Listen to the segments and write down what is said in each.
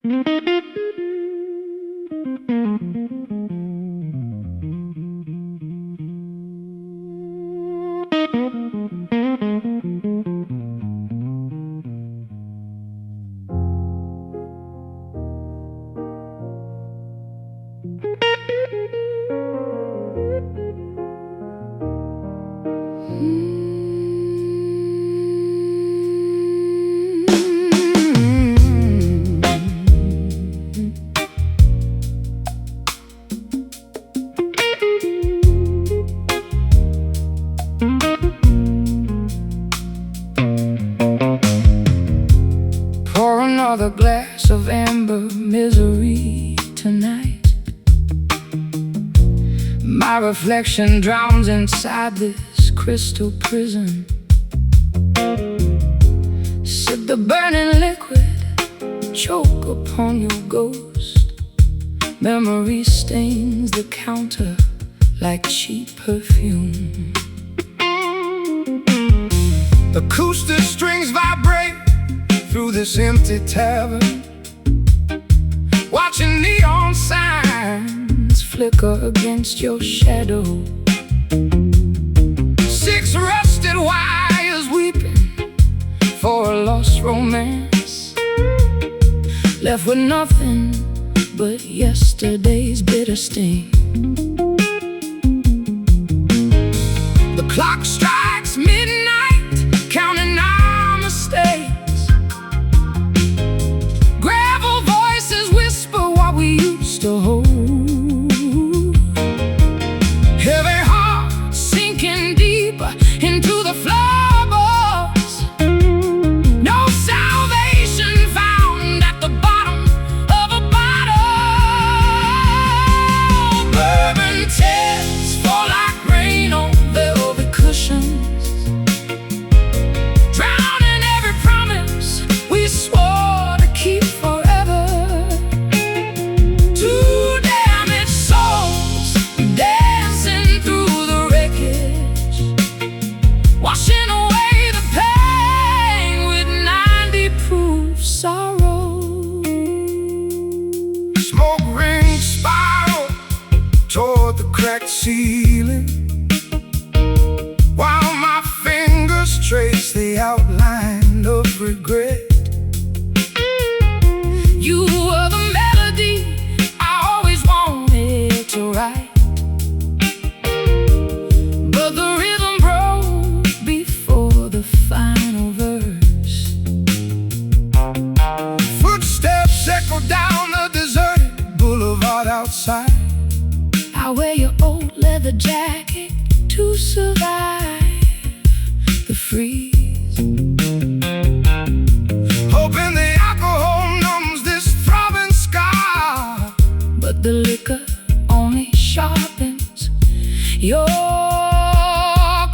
Pour another glass of amber misery tonight. My reflection drowns inside this crystal prison. Sip the burning liquid, choke upon your ghost. Memory stains the counter like cheap perfume. Acoustic strings vibrate through this empty tavern, watching neon signs flicker against your shadow. 6 rusted wires weeping for a lost romance, left with nothing but yesterday's bitter sting. The clock strikes midnight, counting our mistakes. Gravel voices whisper what we used to hold. Heavy heart sinking deeper into the floorboards. No salvation found at the bottom of a bottle. Bourbon tears fall like rain on velvet cushions, drowning every promise we swore to keep forever. 2 damaged souls dancing through the wreckage, washing away the pain with 90 proof sorrow. smoke rings spiral toward the cracked ceiling, while my fingers trace the outline of regret. You were the melody I always wanted to write, but the rhythm broke before the final verse. Footsteps echo down the deserted boulevard outside. I wear your old leather jacket to survive the freeze, Hoping the alcohol numbs this throbbing scar, but the liquor only sharpens your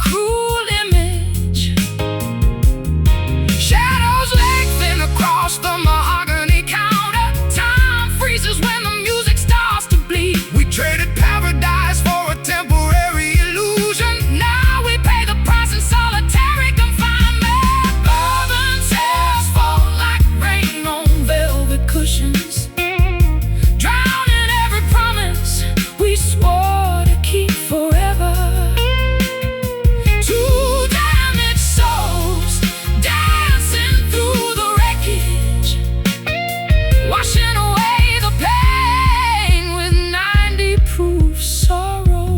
cruel image. Shadows lengthen across the mahogany counter. Time freezes when the music starts to bleed. we traded paradise for a temporary illusion. Now we pay the price in solitary confinement. Bourbon tears fall like rain on velvet cushions, drowning every promise we swore to keep forever. 2 damaged souls dancing through the wreckage, washing away the pain with 90 proof sorrow.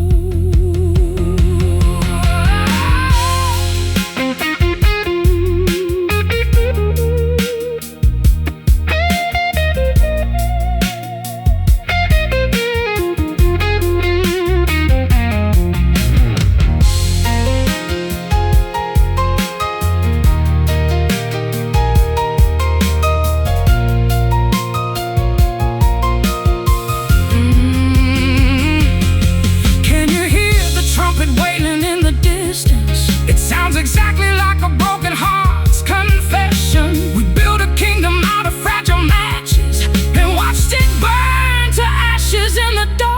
Can you hear the trumpet wailing in the distance? It sounds exactly like a broken heart's confession. We built a kingdom out of fragile matches and watched it burn to ashes in the dark.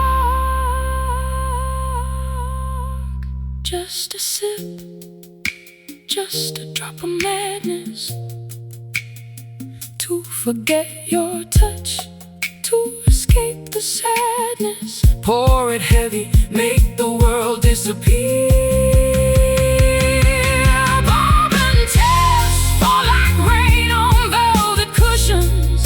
Just a sip, just a drop of madness, to forget your touch, to escape the sadness. Pour it heavy, make the world disappear. Bob and tears fall like rain on velvet cushions,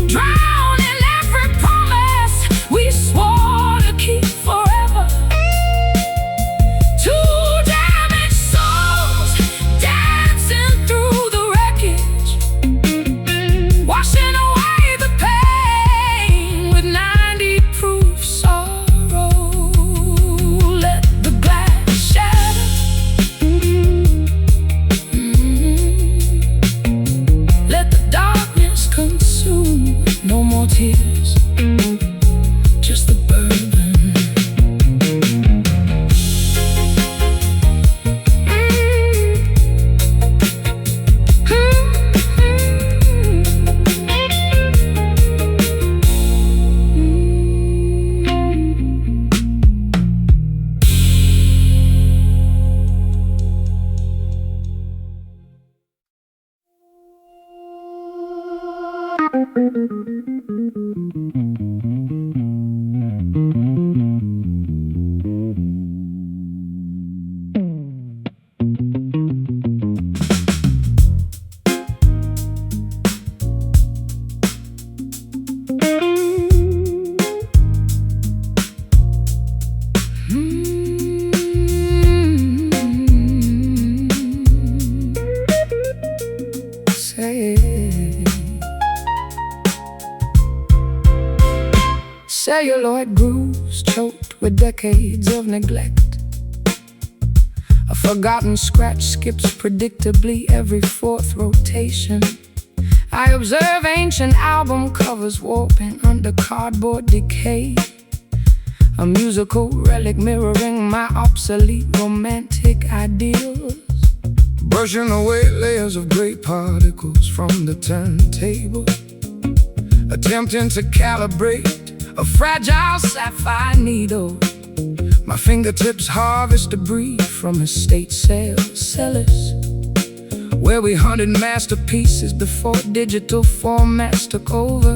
drown in every promise we swore to keep forever. Two damaged souls dancing through the wreckage, washing away the pain with 90 proof sorrow. Let the glass shatter. Let the darkness consume. No more tears, just the bourbon. Celluloid grooves choked with decades of neglect. A forgotten scratch skips predictably every fourth rotation. I observe ancient album covers warping under cardboard decay, a musical relic mirroring my obsolete romantic ideals. Brushing away layers of gray particles from the turntable, attempting to calibrate A fragile sapphire needle. my fingertips harvest debris from estate cellars, where we hunted masterpieces before digital formats took over.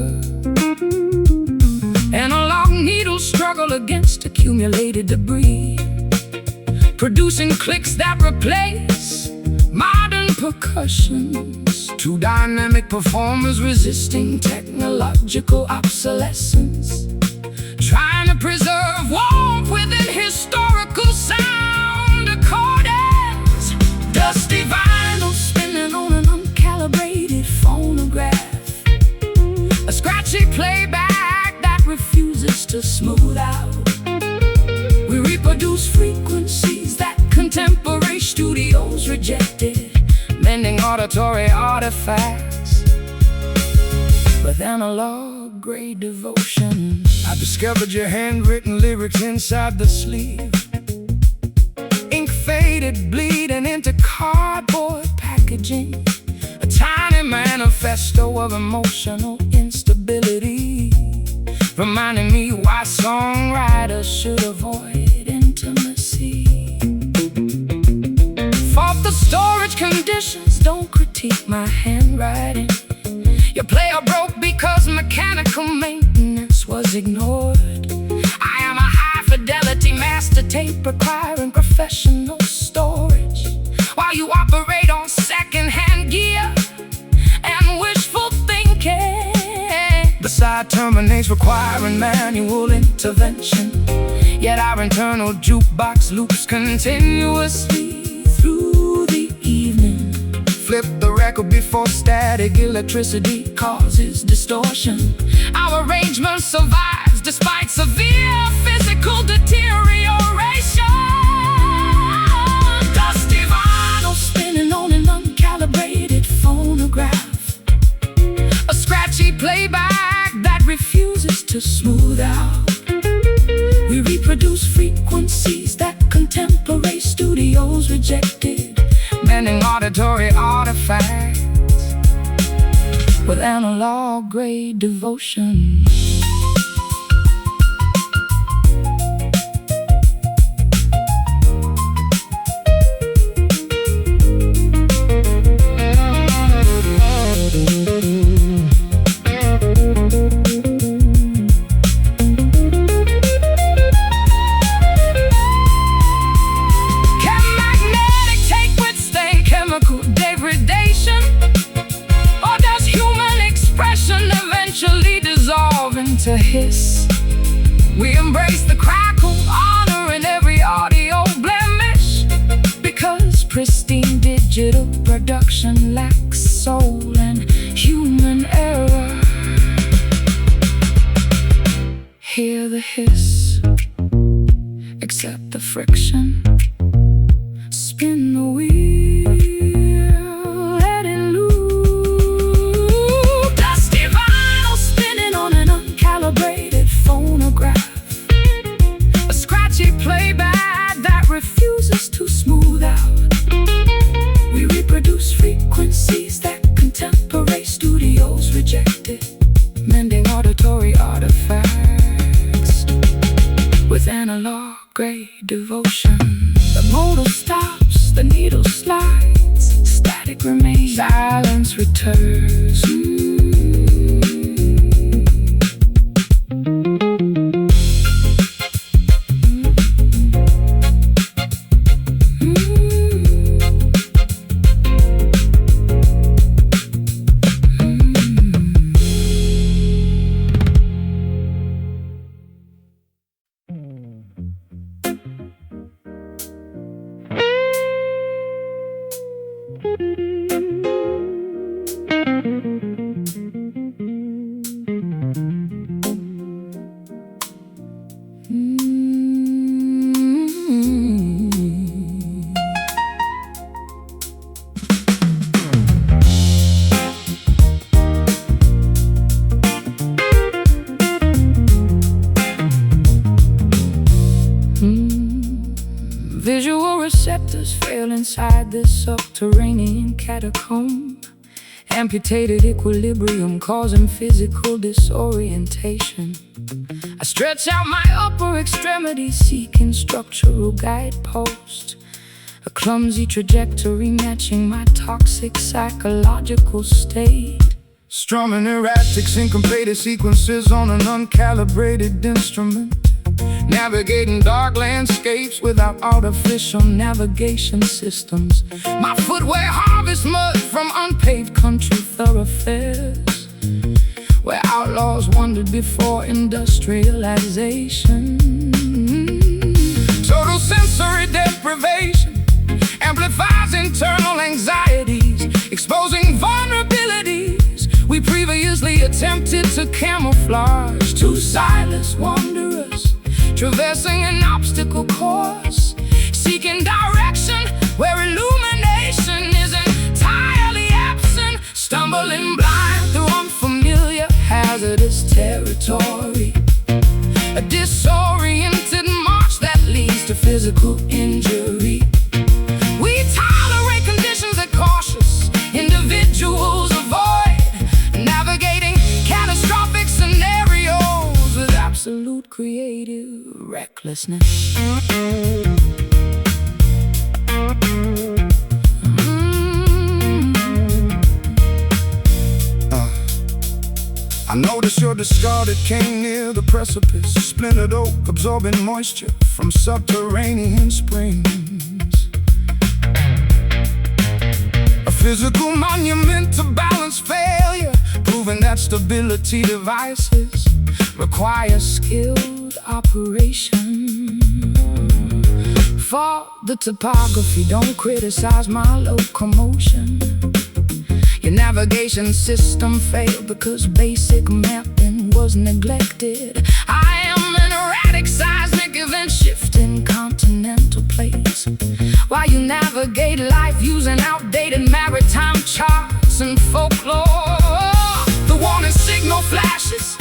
Analog needles struggle against accumulated debris, producing clicks that replace modern percussions. two dynamic performers Resisting technological obsolescence, trying to preserve warmth within historical sound accordance. Dusty vinyl spinning on an uncalibrated phonograph, a scratchy playback that refuses to smooth out. We reproduce frequencies that contemporary studios rejected, mending auditory artifacts with analog grade devotion. I discovered your handwritten lyrics inside the sleeve, Ink faded, bleeding into cardboard packaging, a tiny manifesto of emotional instability, reminding me why songwriters should avoid intimacy. Fault the storage conditions, don't critique my handwriting. Your player broke because mechanical maintenance was ignored. I am a high-fidelity master tape requiring professional storage, while you operate on second-hand gear and wishful thinking. the side terminates requiring manual intervention, Yet our internal jukebox loops continuously through the evening. flip the record before Static electricity causes distortion. Our arrangement survives despite severe physical deterioration. Dusty vinyl spinning on an uncalibrated phonograph, a scratchy playback that refuses to smooth out. We reproduce frequencies that contemporary studios rejected, mending auditory artifacts with analog grade devotion. to hiss. We embrace the crackle, honoring every audio blemish, because pristine digital production lacks soul and human error. Hear the hiss, accept the friction, spin the wheel, let it loop. Dusty vinyl spinning on an uncalibrated phonograph, a scratchy playback that refuses to smooth out. We reproduce frequencies that contemporary studios rejected, mending auditory artifacts with analog grade devotion. The modal stops, the needle slides, static remains, silence returns. Visual receptors fail inside this subterranean catacomb. Amputated equilibrium causing physical disorientation. I stretch out my upper extremity seeking structural guidepost, a clumsy trajectory matching my toxic psychological state. Strumming erratic syncopated sequences on an uncalibrated instrument, navigating dark landscapes without artificial navigation systems. My footwear harvests mud from unpaved country thoroughfares, where outlaws wandered before industrialization. Total sensory deprivation amplifies internal anxieties, exposing vulnerabilities we previously attempted to camouflage. Two silent wanderers traversing an obstacle course, seeking direction where illumination is entirely absent, stumbling blind through unfamiliar hazardous territory, a disoriented march that leads to physical injury. We tolerate conditions that cautious individuals avoid, navigating catastrophic scenarios with absolute creative recklessness. I noticed your discarded cane near the precipice, splintered oak absorbing moisture from subterranean springs. A physical monument to balance failure, proving that stability devices require skilled operation. For the topography, don't criticize my locomotion. Your navigation system failed because basic mapping was neglected. I am an erratic seismic event shifting continental plates, while you navigate life using outdated maritime charts and folklore. The warning signal flashes,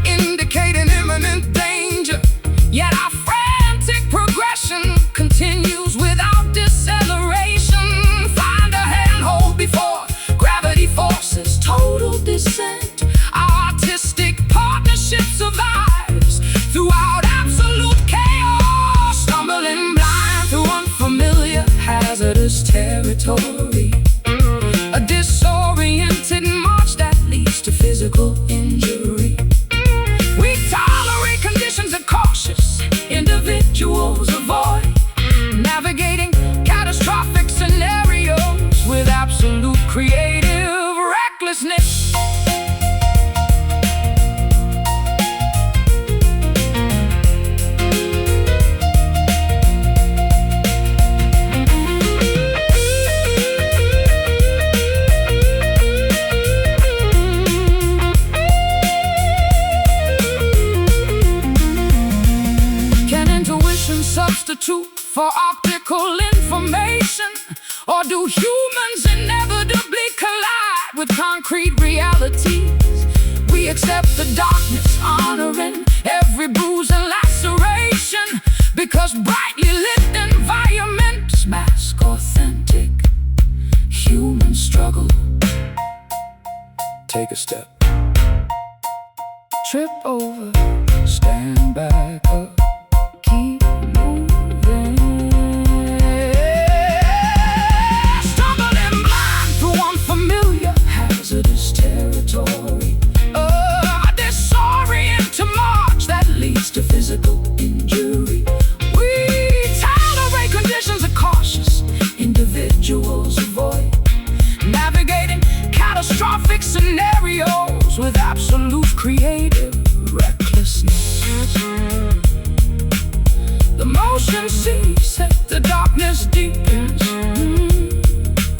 indicating imminent danger, yet our frantic progression continues without deceleration. Find a handhold before gravity forces total descent. Our artistic partnership survives throughout absolute chaos, stumbling blind through unfamiliar hazardous territory, a disoriented march that leads to physical humans inevitably collide with concrete realities. We accept the darkness, honoring every bruise and laceration, because brightly lit environments mask authentic human struggle. Take a step, Trip over, stand back up, keep moving. Stumbling blind through unfamiliar, hazardous territory. A disorient march that leads to physical injury. We tolerate conditions that cautious individuals avoid, navigating catastrophic scenarios with absolute creative recklessness. The motion cease, the darkness deepens.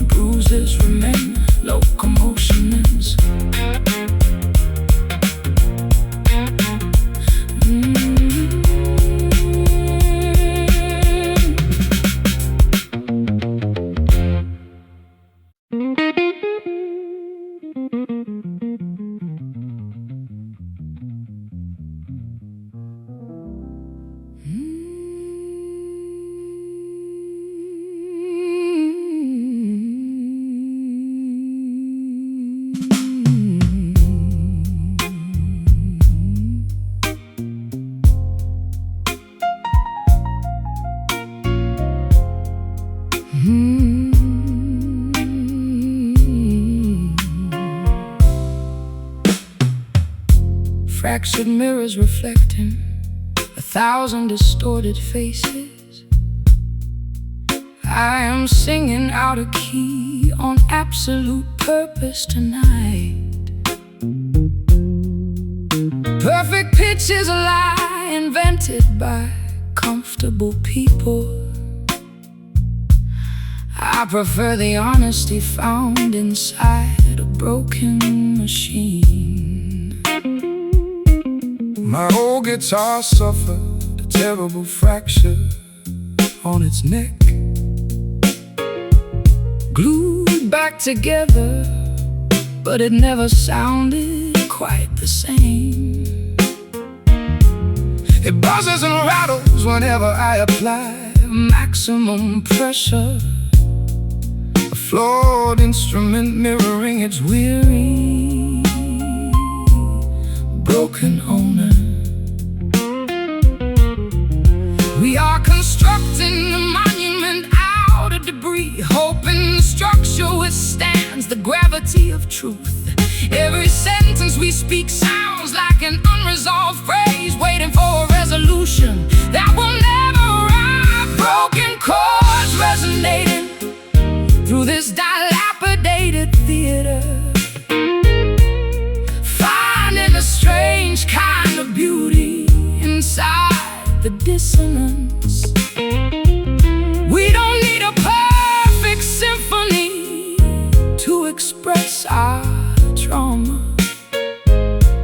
Bruises remain, locomotion ends. Fractured mirrors reflecting 1,000 distorted faces. I am singing out of key on absolute purpose tonight. Perfect pitch is a lie invented by comfortable people. I prefer the honesty found inside a broken machine. My old guitar suffered a terrible fracture on its neck. Glued back together, but it never sounded quite the same. It buzzes and rattles whenever I apply Maximum pressure, a flawed instrument mirroring its weary, broken owner. We are constructing a monument out of debris, hoping the structure withstands the gravity of truth. Every sentence we speak sounds like an unresolved phrase, waiting for a resolution that will never arrive. Broken chords resonating through this dilapidated theater, finding a strange kind of beauty inside the dissonance. We don't need a perfect symphony to express our trauma.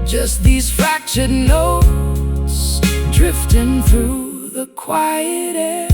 Just these fractured notes drifting through the quiet air.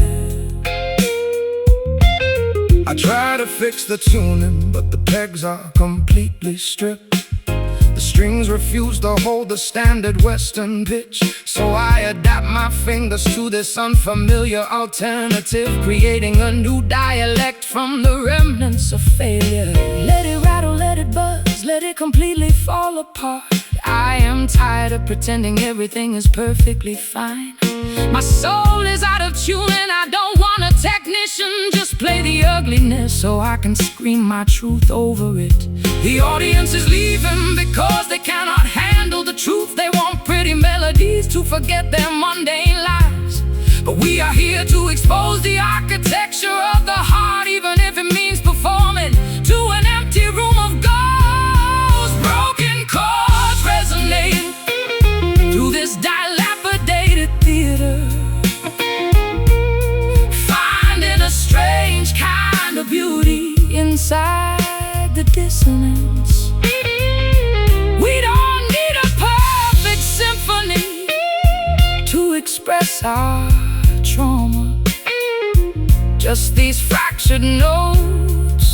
I try to fix the tuning, but the pegs are completely stripped. The strings refuse to hold the standard Western pitch, so I adapt my fingers to this unfamiliar alternative, creating a new dialect from the remnants of failure. Let it rattle, let it buzz, let it completely fall apart. I am tired of pretending everything is perfectly fine. My soul is out of tune and I don't want a technician. Just play the ugliness so I can scream my truth over it. The audience is leaving because they cannot handle the truth. They want pretty melodies to forget their mundane lives. But we are here to expose the architecture of the heart, even if it means performing to an empty room of ghosts. Broken chords resonating through this dilapidated theater, finding a strange kind of beauty inside the dissonance. We don't need a perfect symphony to express our trauma. Just these fractured notes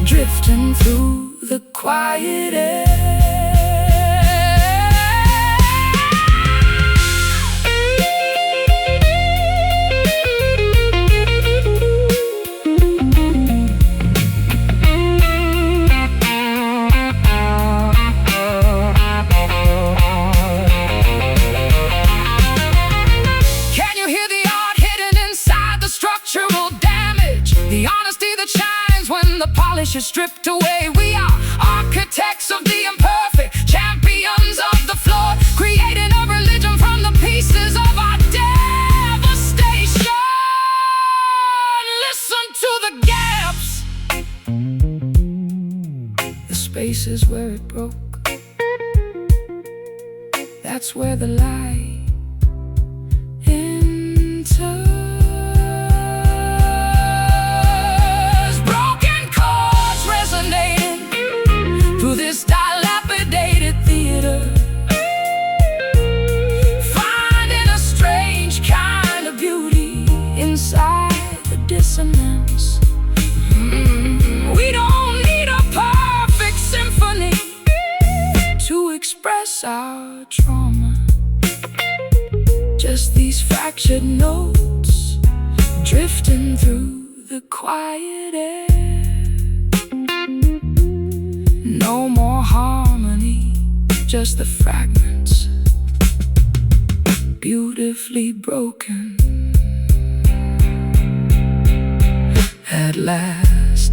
drifting through the quiet air. Can you hear the art hidden inside the structural damage? The honesty that shines when the polish is stripped away. We are architects of the imperfect, champions of the flawed, creating a religion from the pieces of our devastation. Listen to the gaps, the spaces where it broke. That's where the light this dilapidated theater, finding a strange kind of beauty inside the dissonance. We don't need a perfect symphony to express our trauma. Just these fractured notes drifting through the quiet air. No more harmony, just the fragments, beautifully broken at last.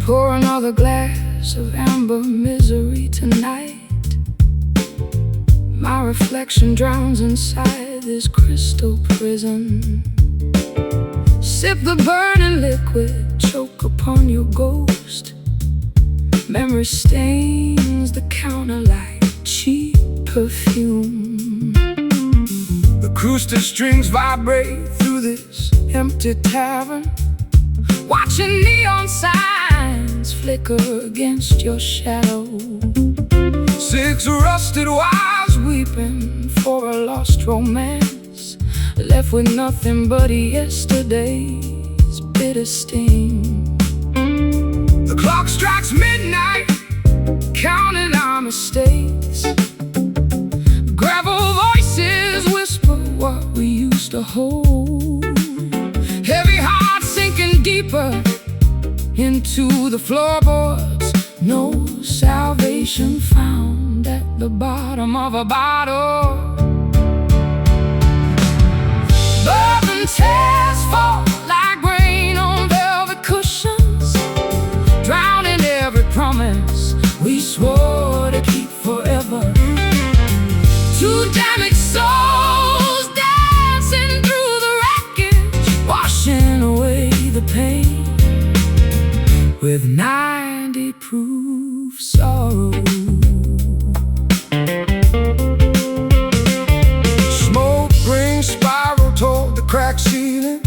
Pour another glass of amber misery tonight. My reflection drowns inside this crystal prison. Sip the burning liquid, choke upon your ghost. Memory stains the counter like cheap perfume. Acoustic strings vibrate through this empty tavern, watching neon signs flicker against your shadow. 6 rusted wives weeping for a lost romance, left with nothing but yesterday's bitter sting. The clock strikes midnight, counting our mistakes. Gravel voices whisper what we used to hold. Heavy hearts sinking deeper into the floorboards. No salvation found at the bottom of a bottle. Bourbon tears fall like rain on velvet cushions, drowning every promise we swore to keep forever. 2 damaged souls dancing through the wreckage, washing away the pain with 90 proof sorrow. Smoke rings spiral toward the cracked ceiling,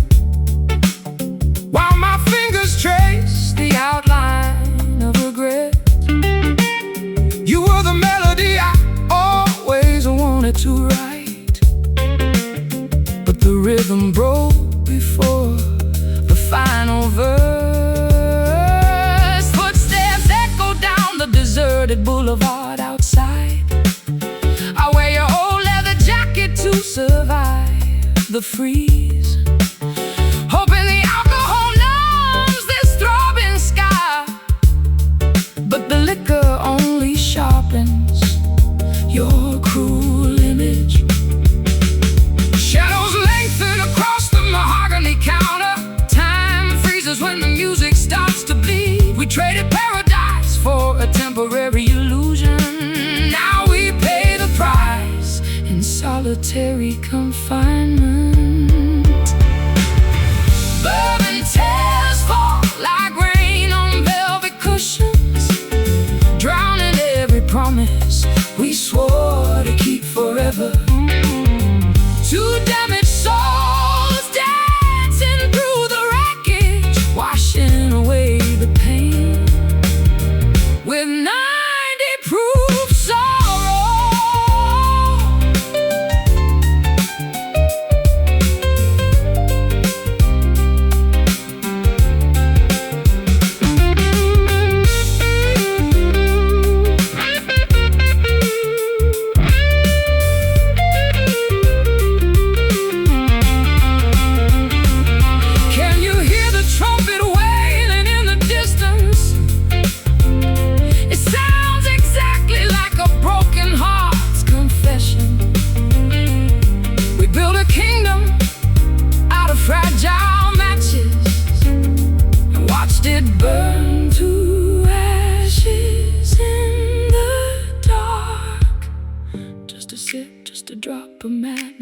while my fingers trace the outline of regret. You were the melody I always wanted to write, but the rhythm broke before the final verse. Footsteps echo down the deserted boulevard outside. I wear your old leather jacket to survive the freeze, hoping the alcohol numbs this throbbing sky. But the liquor only sharpens your cruel image.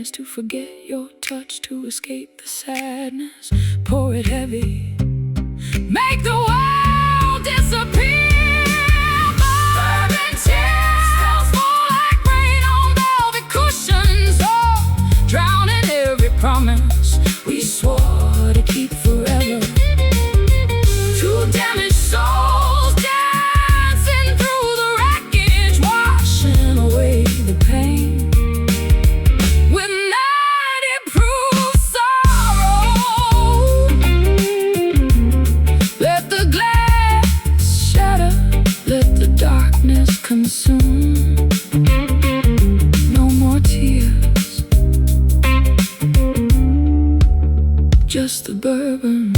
darkness, to forget your touch, to escape the sadness. Pour it heavy, make the world disappear. Bourbon tears fall like rain on velvet cushions, oh, drowning every promise we swore to keep forever. Two damaged souls dancing through the wreckage, washing away the pain with 90-proof sorrow. Let the glass shatter, let the darkness consume. No more tears, just the bourbon.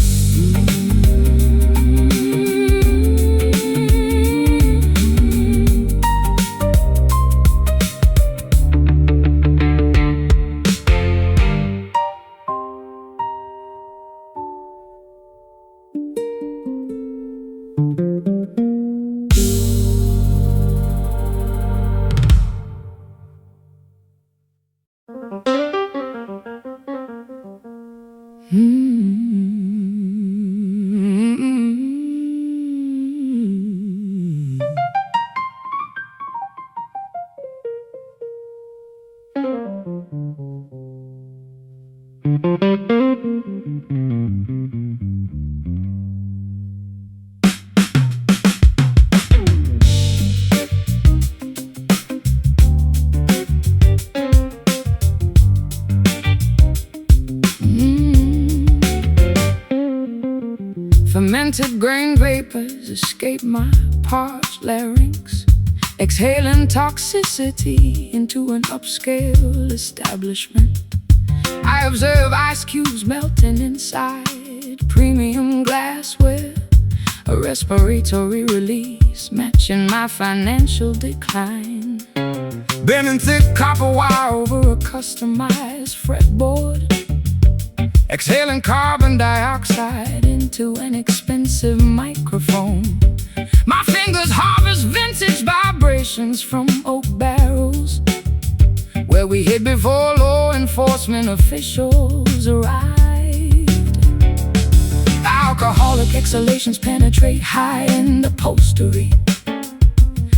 Fermented grain vapors escape my parched larynx, exhaling toxicity into an upscale establishment. I observe ice cubes melting inside premium glassware, a respiratory release matching my financial decline. Bending thick copper wire over a customized fretboard, exhaling carbon dioxide into an expensive microphone. My fingers harvest vintage vibrations from oak barrels, where we hid before law enforcement officials arrived. Alcoholic exhalations penetrate high in the upholstery,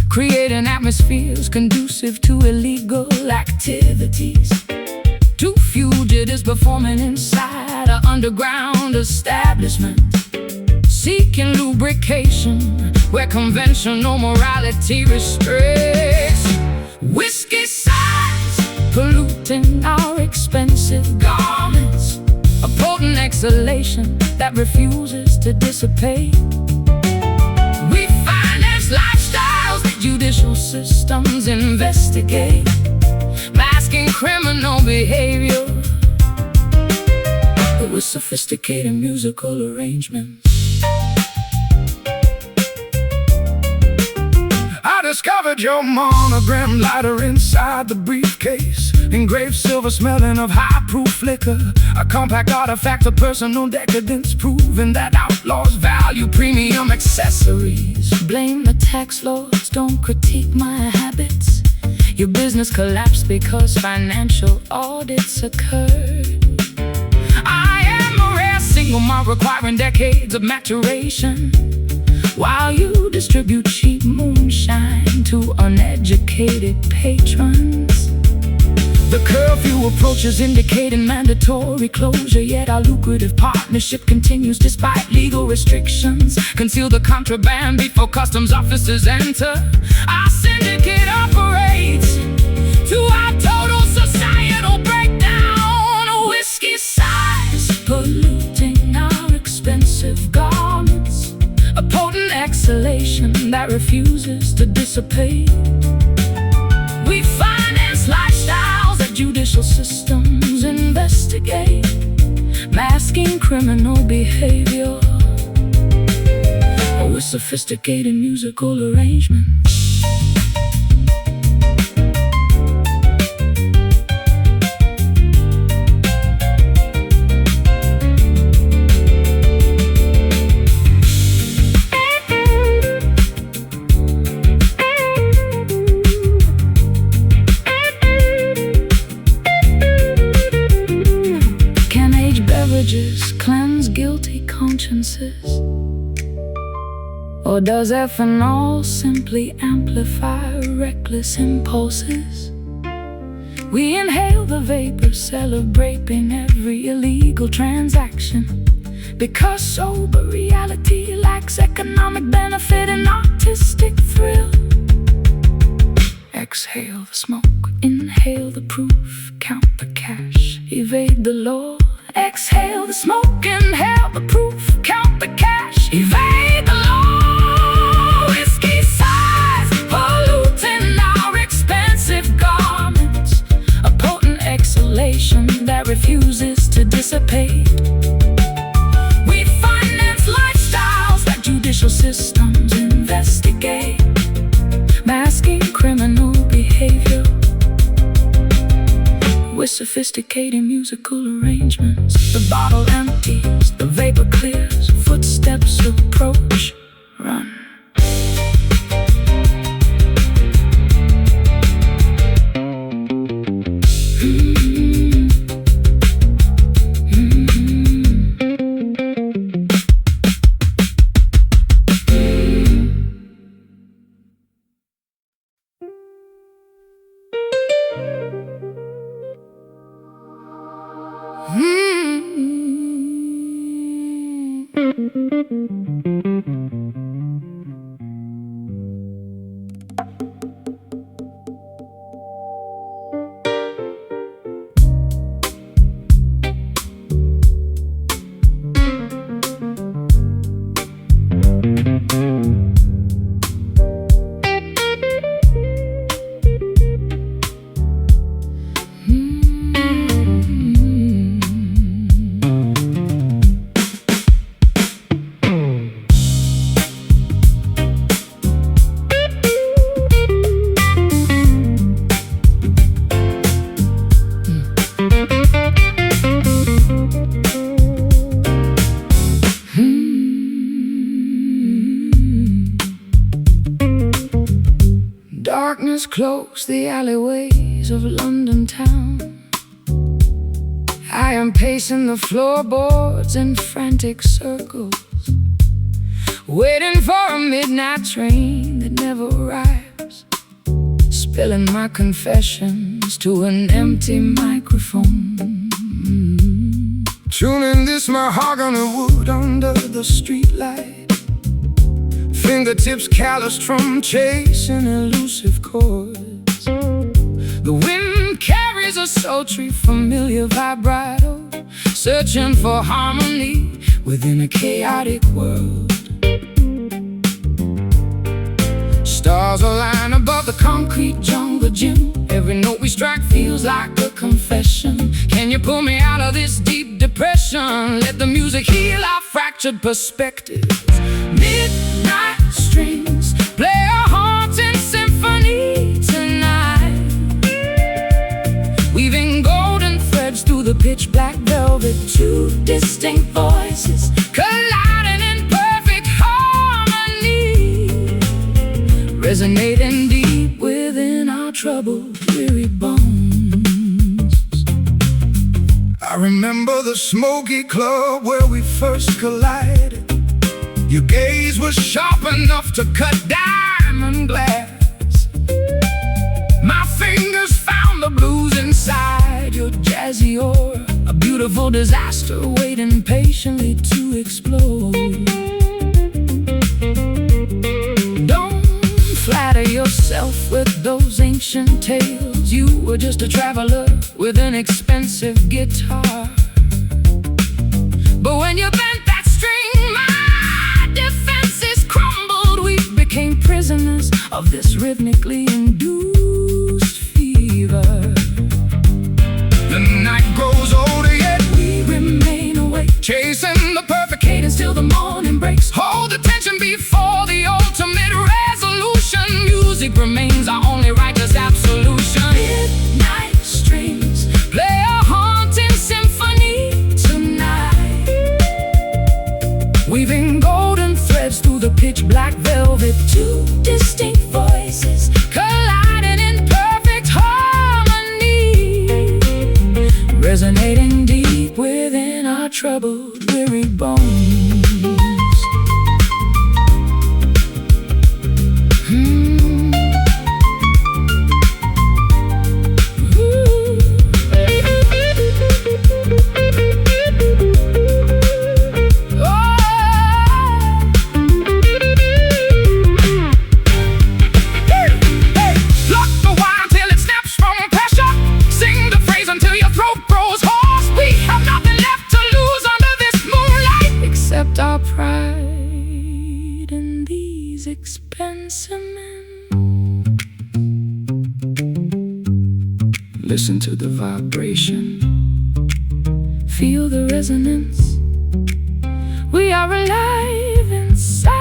creating atmospheres conducive to illegal activities. Two fugitives performing inside an underground establishment, seeking lubrication where conventional morality restricts. Whiskey sighs polluting our expensive garments, a potent exhalation that refuses to dissipate. We finance lifestyles that judicial systems investigate, masking criminal behavior with sophisticated musical arrangements. I discovered your monogram lighter inside the briefcase, engraved silver smelling of high-proof liquor, a compact artifact of personal decadence, proving that outlaws value premium accessories. Blame the tax laws, don't critique my habits. Your business collapsed because financial audits occurred. I am a rare single malt requiring decades of maturation, while you distribute cheap moonshine to uneducated patrons. The curfew approaches indicating mandatory closure, yet our lucrative partnership continues despite legal restrictions. Conceal the contraband before customs officers enter. Our syndicate operates to our total societal breakdown. Whiskey sighs polluting our expensive garments, a potent exhalation that refuses to dissipate. We finance lifestyles that judicial systems investigate, masking criminal behavior with sophisticated musical arrangements. guilty consciences? Or does ethanol simply amplify reckless impulses? We inhale the vapor, celebrating every illegal transaction, because sober reality lacks economic benefit and artistic thrill. Exhale the smoke, inhale the proof, count the cash, evade the law. Exhale the smoke, inhale the proof, count the cash, evade the law. Whiskey size, polluting our expensive garments, a potent exhalation that refuses to dissipate. We finance lifestyles that judicial systems investigate, masking criminal behavior with sophisticated musical arrangements. The bottle empties, the vapor clears, footsteps approach, run. Darkness cloaks the alleyways of London town. I am pacing the floorboards in frantic circles, waiting for a midnight train that never arrives, spilling my confessions to an empty microphone. Tuning this mahogany wood under the streetlight, fingertips calloused from chasing elusive chords. The wind carries a sultry, familiar vibrato, searching for harmony within a chaotic world. Stars align above the concrete jungle gym. Every note we strike feels like a confession. Can you pull me out of this deep depression? Let the music heal our fractured perspectives. Midnight strings play a haunting symphony tonight, weaving golden threads through the pitch black velvet. Two distinct voices colliding in perfect harmony, resonating deep within our troubled, weary bones. I remember the smoky club where we first collided. Your gaze was sharp enough to cut diamond glass. My fingers found the blues inside your jazzy aura, a beautiful disaster waiting patiently to explode. Don't flatter yourself with those ancient tales. You were just a traveler with an expensive guitar. But when you bent that string, my defenses crumbled. We became prisoners of this rhythmically induced fever. The night grows older, yet we remain awake, chasing the perfect cadence till the morning breaks. Hold the tension before the ultimate resolution. Music remains our only righteous absolution. Midnight strings play a haunting symphony tonight, weaving golden threads through the pitch black velvet. Two distinct voices colliding in perfect harmony, resonating deep within our troubled, weary bones. bones. Our pride in these expensive men. Listen to the vibration, feel the resonance. We are alive inside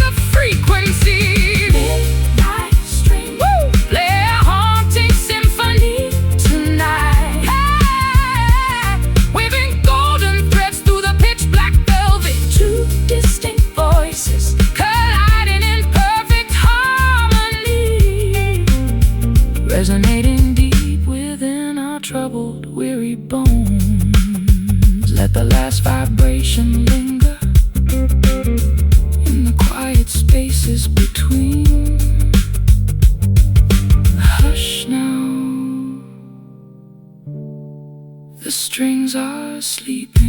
a frequency. Midnight string, woo! Play a haunting symphony tonight. Hey, waving distinct voices colliding in perfect harmony, resonating deep within our troubled, weary bones. Let the last vibration linger in the quiet spaces between. Hush now, the strings are sleeping.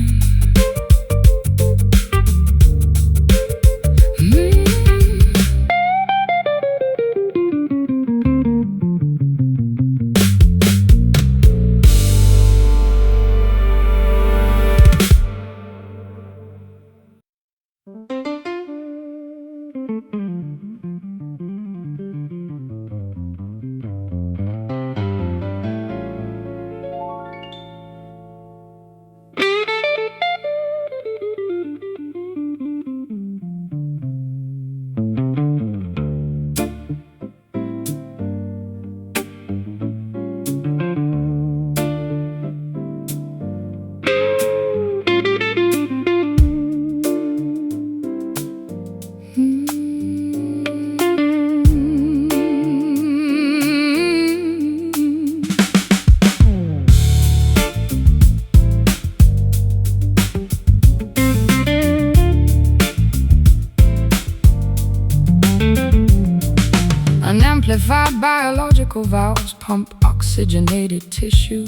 Unamplified biological valves pump oxygenated tissue.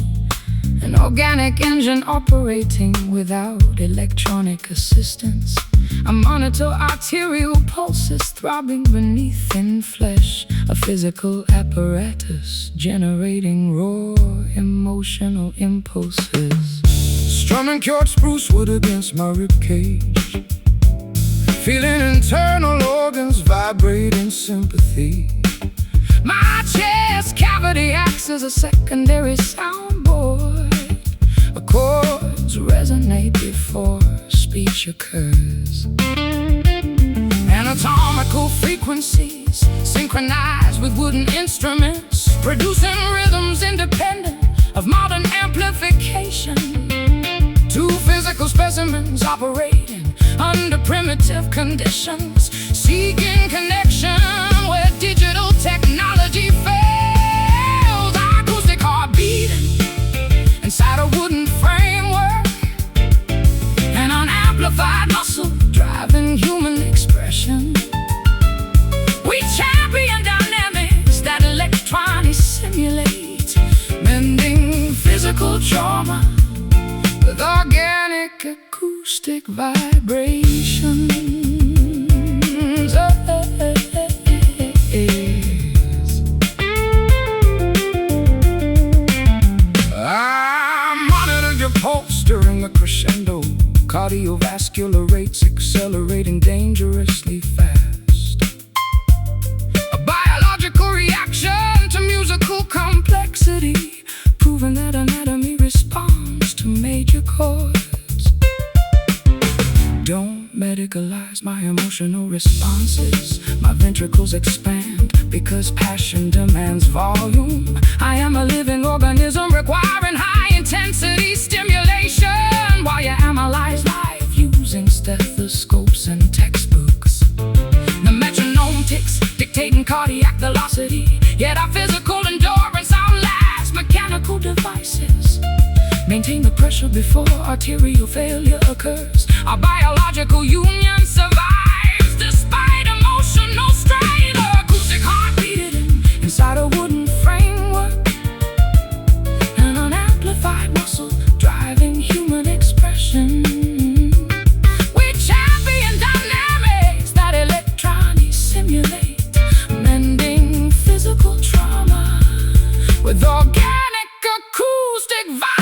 An organic engine operating without electronic assistance. I monitor arterial pulses throbbing beneath thin flesh. A physical apparatus generating raw emotional impulses. Strumming cured spruce wood against my ribcage, feeling internal organs vibrate in sympathy. My chest cavity acts as a secondary soundboard. The chords resonate before speech occurs. Anatomical frequencies synchronize with wooden instruments, producing rhythms independent of modern amplification. Two physical specimens operating under primitive conditions, seeking connection where digital technology fails. Acoustic heart beating inside a wooden framework, an unamplified muscle driving human expression. We champion dynamics that electronics simulate, mending physical trauma with organic acoustic vibrations. I monitored your pulse during a crescendo, cardiovascular rates accelerating dangerously fast. A biological reaction to musical complexity, proving that anatomy responds to major chords. Don't medicalize my emotional responses. My ventricles expand because passion demands volume. I am a living organism requiring high-intensity stimulation, while you analyze life using stethoscopes and textbooks. The metronome ticks, dictating cardiac velocity, yet our physical endurance outlasts mechanical devices. Maintain the pressure before arterial failure occurs. Our biological union survives despite emotional strain. Acoustic heart beating inside a wooden framework, an unamplified muscle driving human expression. We champion dynamics that electronics simulate, mending physical trauma with organic acoustic vibration.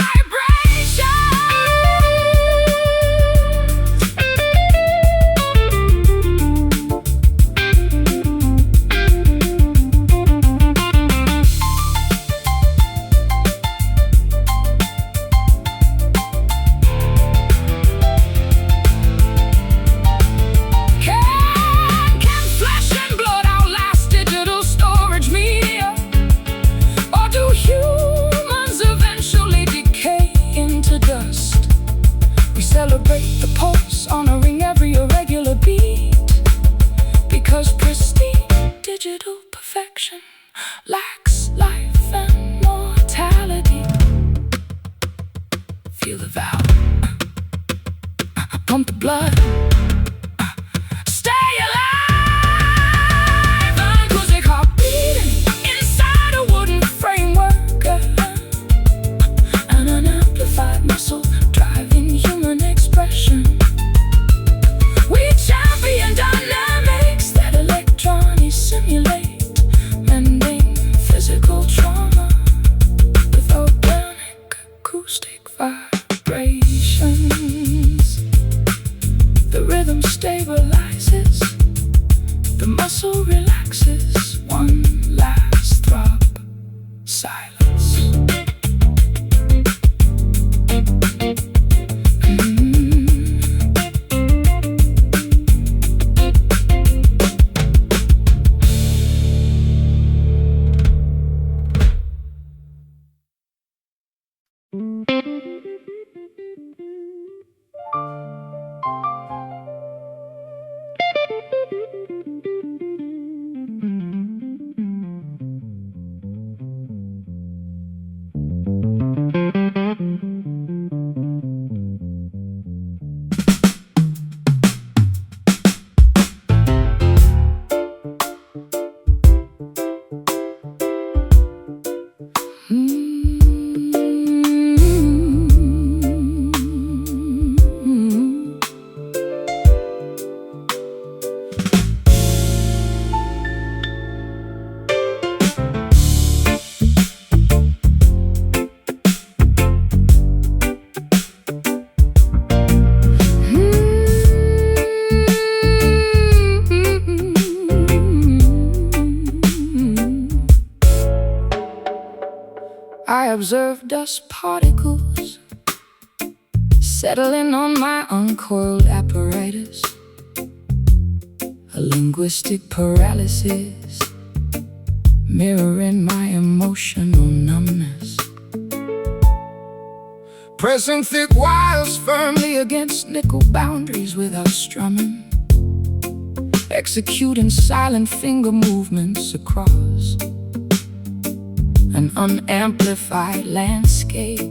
Can flesh and blood outlast digital storage media? Or do humans eventually decay into dust? We celebrate the pulse, honoring every irregular beat, because pristine digital perfection lacks life and mortality. Feel the valve, pump the blood, stay alive. Acoustic heart beating inside a wooden framework, an unamplified muscle driving human expression. We champion dynamics that electronics simulate, mending physical trauma with organic acoustic vibrations. The rhythm stabilizes, the muscle relaxes, one last throb, silence. I observe dust particles settling on my uncoiled apparatus, a linguistic paralysis mirroring my emotional numbness. Pressing thick wires firmly against nickel boundaries without strumming, executing silent finger movements across an unamplified landscape.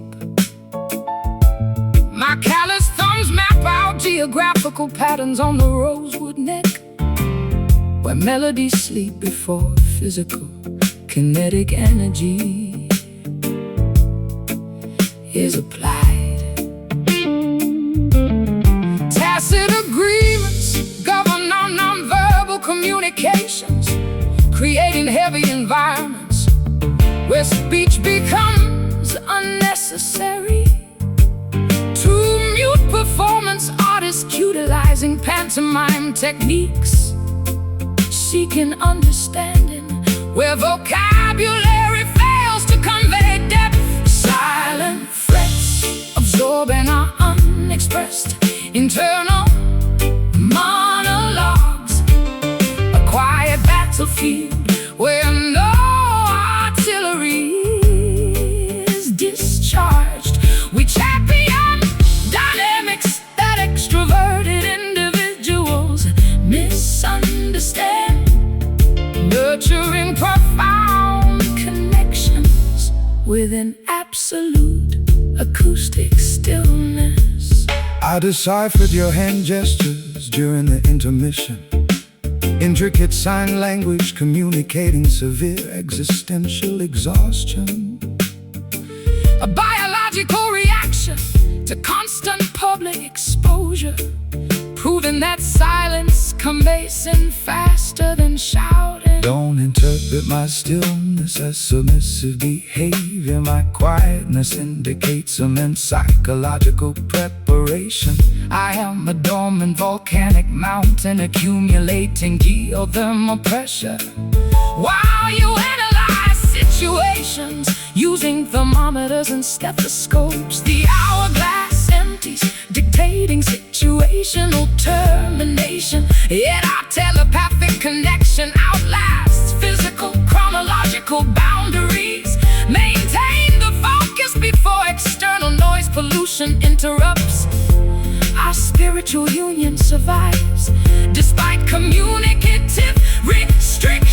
My callous thumbs map out geographical patterns on the rosewood neck, where melodies sleep before physical kinetic energy is applied. Tacit agreements govern our nonverbal communications, creating heavy environments where speech becomes unnecessary. To mute performance artists utilizing pantomime techniques, seeking understanding where vocabulary fails to convey depth. Silent frets absorbing our unexpressed internal monologues, a quiet battlefield where no artillery is discharged. We champion dynamics that extroverted individuals misunderstand, nurturing profound connections with an absolute acoustic stillness. I deciphered your hand gestures during the intermission. Intricate sign language communicating severe existential exhaustion. A biological reaction to constant public exposure, proving that silence conveys faster than shouting. Don't interpret my stillness as submissive behavior. My quietness indicates immense psychological preparation. I am a dormant volcanic mountain accumulating geothermal pressure, while you analyze situations using thermometers and stethoscopes. The hourglass empties, dictating situational termination. Yet our telepathic connection outlasts physical chronological boundaries. Maintain the focus before external noise pollution interrupts. Our spiritual union survives despite communicative restrictions.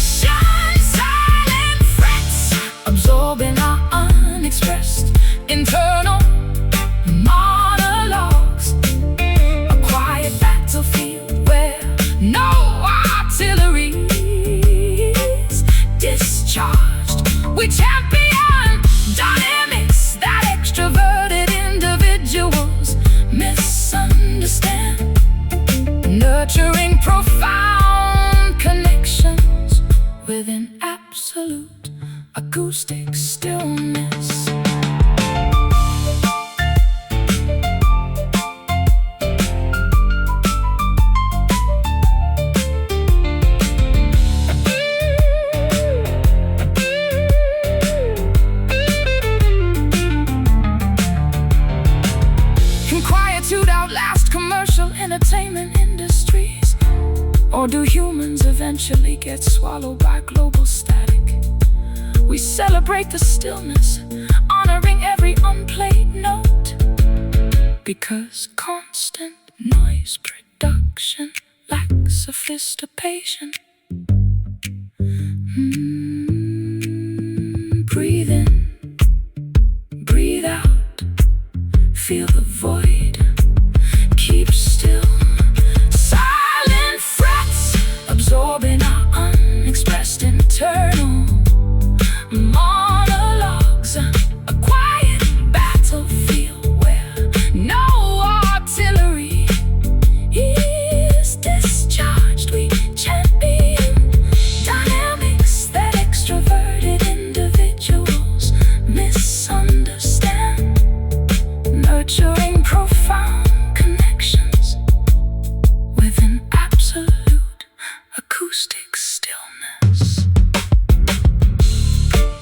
Silent threats absorbing our unexpressed internal monologues. A quiet battlefield where no artillery is discharged. We champion dynamics that extroverted individuals misunderstand, nurturing profound connections within absolute acoustic stillness. Outlast commercial entertainment industries? Or do humans eventually get swallowed by global static? We celebrate the stillness, honoring every unplayed note, because constant noise production lacks sophistication. Breathe in, breathe out, feel the void. Keep still. Silent threats absorbing our unexpressed internal monologues. A quiet battlefield where no artillery is discharged. We champion dynamics that extroverted individuals misunderstand, nurturing profound acoustic stillness.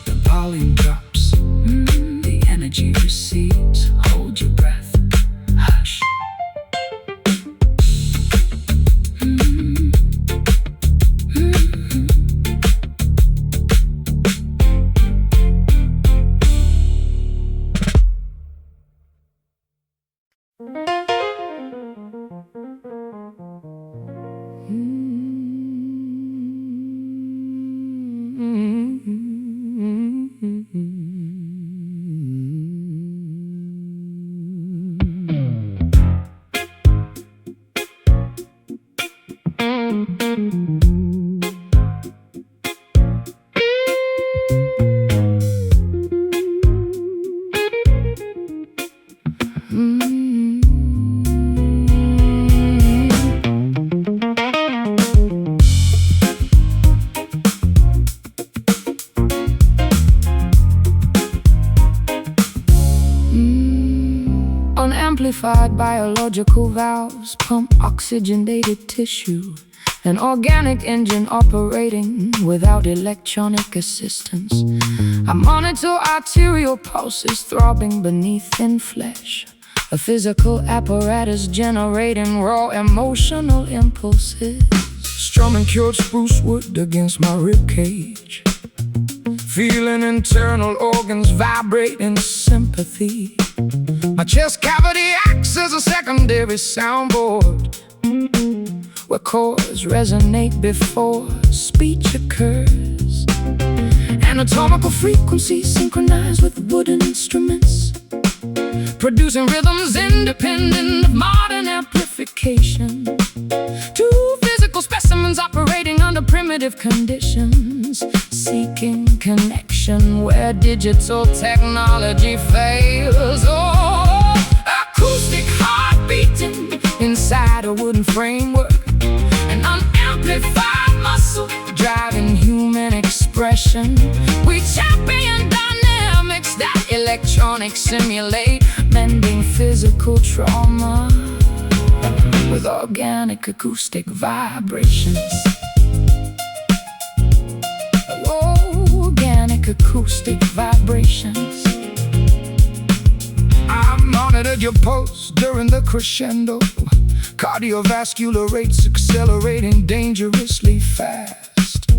The pollen drops, the energy recedes. Hold your breath, hush. Unamplified biological valves pump oxygenated tissue. An organic engine operating without electronic assistance. I monitor arterial pulses throbbing beneath thin flesh. A physical apparatus generating raw emotional impulses. Strumming cured spruce wood against my ribcage. Feeling internal organs vibrate in sympathy. My chest cavity acts as a secondary soundboard, where chords resonate before speech occurs. Anatomical frequencies synchronize with wooden instruments, producing rhythms independent of modern communication. Two physical specimens operating under primitive conditions, seeking connection where digital technology fails. Oh, acoustic heart beating inside a wooden framework, an unamplified muscle driving human expression. We champion dynamics that electronics simulate, mending physical trauma with organic acoustic vibrations. Organic acoustic vibrations. I monitored your pulse during the crescendo, cardiovascular rates accelerating dangerously fast.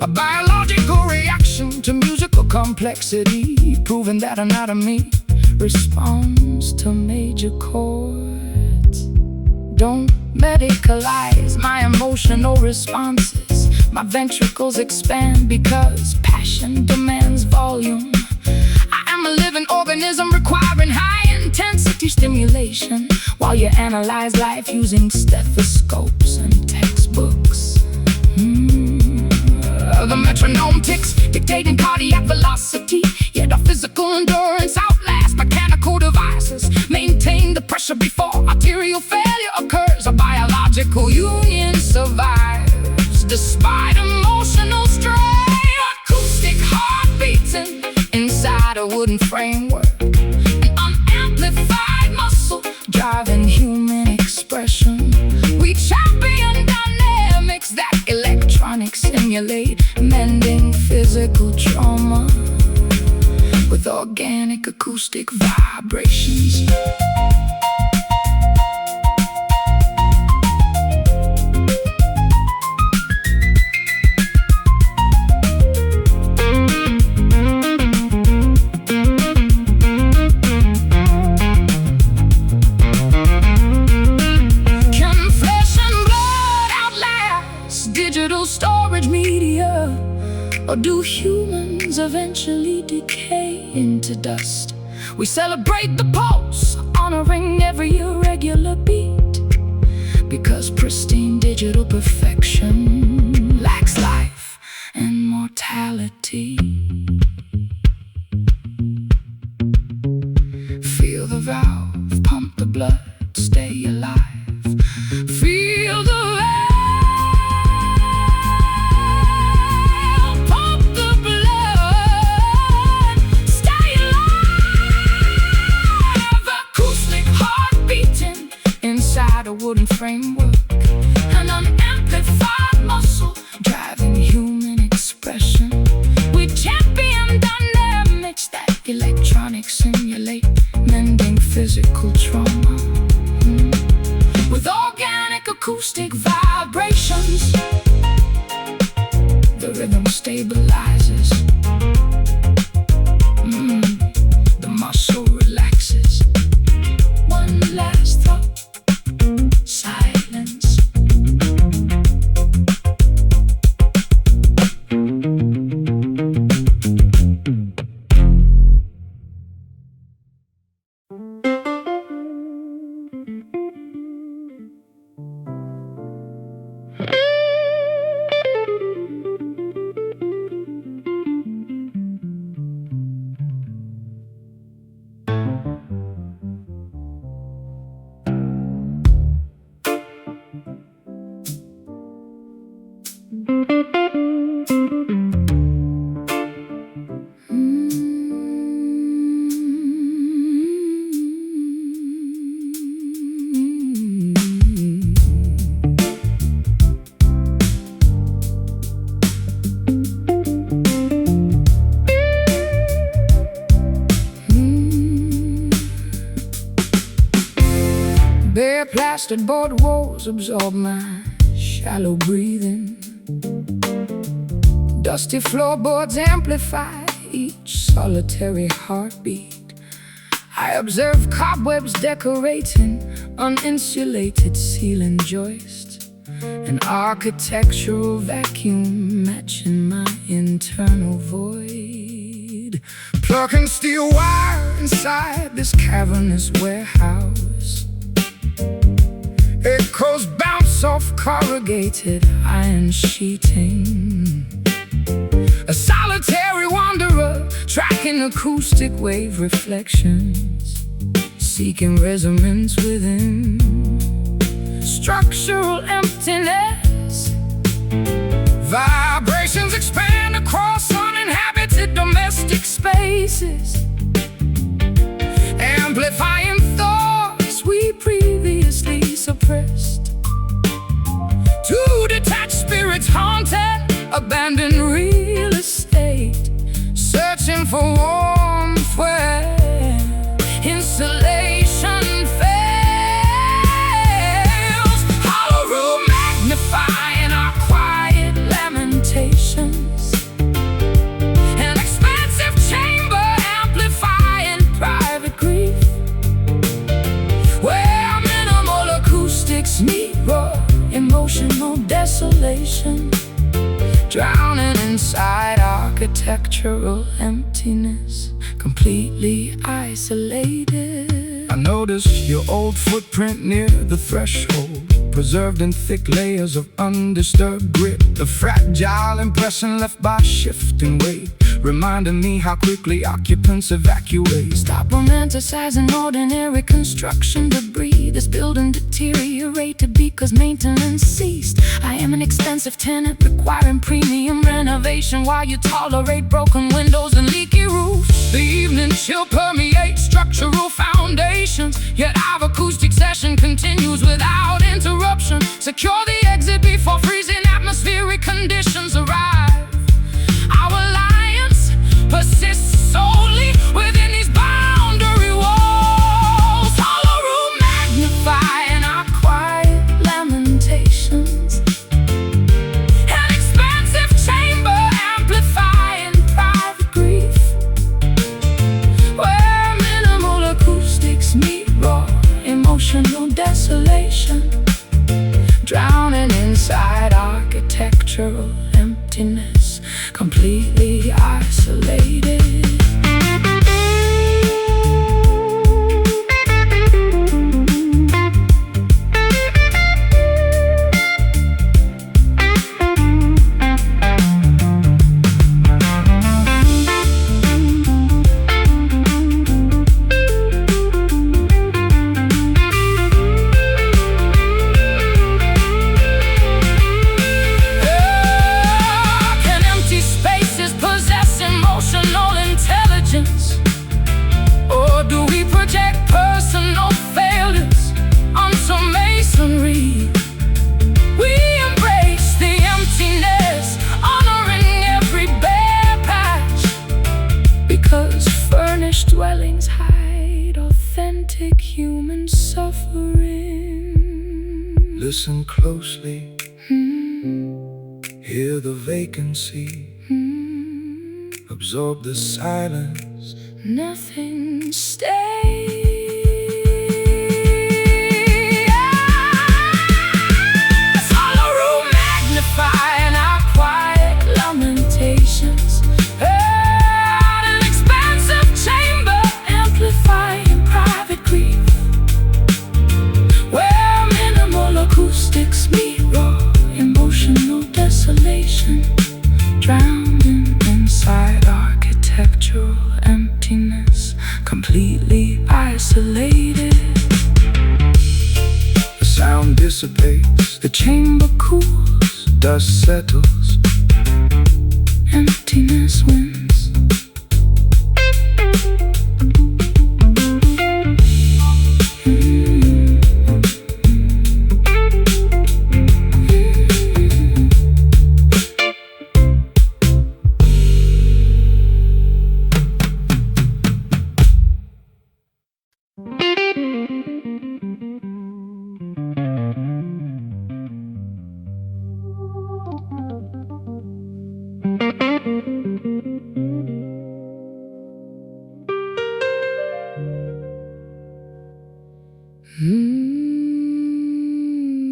A biological reaction to musical complexity, proving that anatomy responds to major chords. Don't medicalize my emotional responses. My ventricles expand because passion demands volume. I am a living organism requiring high-intensity stimulation, while you analyze life using stethoscopes and textbooks. The metronome ticks, dictating cardiac velocity, yet our physical endurance outlasts mechanical devices. Maintain the pressure before arterial failure occurs. A biological union survives despite emotional strain. Acoustic heart beating inside a wooden framework, an unamplified muscle driving human expression. We champion dynamics that electronics simulate, mending physical trauma with organic acoustic vibrations. Digital storage media, or do humans eventually decay into dust? We celebrate the pulse, honoring every irregular beat, because pristine digital perfection lacks life and mortality. Feel the valve, pump the blood, stay alive. Feel the a wooden framework, an unamplified muscle driving human expression. We champion dynamics that electronics simulate, mending physical trauma with organic acoustic vibrations. The rhythm stabilizes, the muscle relaxes. One last thought, silence. Bare plasterboard walls absorb my shallow breathing. Dusty floorboards amplify each solitary heartbeat. I observe cobwebs decorating uninsulated ceiling joists, an architectural vacuum matching my internal void. Plucking steel wire inside this cavernous warehouse. corrugated iron sheeting. A solitary wanderer tracking acoustic wave reflections, seeking resonance within structural emptiness. Vibrations expand across uninhabited domestic spaces, amplifying thoughts we previously suppressed. Two detached spirits haunted abandoned real estate, searching for warmth where insulation fails. Hollow room magnifying our quiet lamentations, an expansive chamber amplifying private grief, where minimal acoustics meet raw emotional desolation, drowning inside architectural emptiness, completely isolated. I noticed your old footprint near the threshold, preserved in thick layers of undisturbed grit. The fragile impression left by shifting weight, reminding me how quickly occupants evacuate. Stop romanticizing ordinary construction debris. This building deteriorated because maintenance ceased. I am an expensive tenant requiring premium renovation, while you tolerate broken windows and leaky roofs. The evening chill permeates structural foundations, yet our acoustic session continues without interruption. Secure the exit before freezing atmospheric conditions arrive. Our alliance persists solely within these boundary walls. Hollow room magnifying our quiet lamentations, an expansive chamber amplifying private grief, where minimal acoustics meet raw emotional desolation, drowning inside architectural emptiness, completely isolated. Or do we project personal failures onto masonry? We embrace the emptiness, honoring every bare patch, because furnished dwellings hide authentic human suffering. Listen closely, hear the vacancy, absorb the silence, nothing stays. Hollow room magnifying our quiet lamentations, an expansive chamber amplifying private grief, where minimal acoustics meet raw emotional desolation, drowning inside architectural emptiness, completely isolated. The sound dissipates, the chamber cools, dust settles, emptiness wins.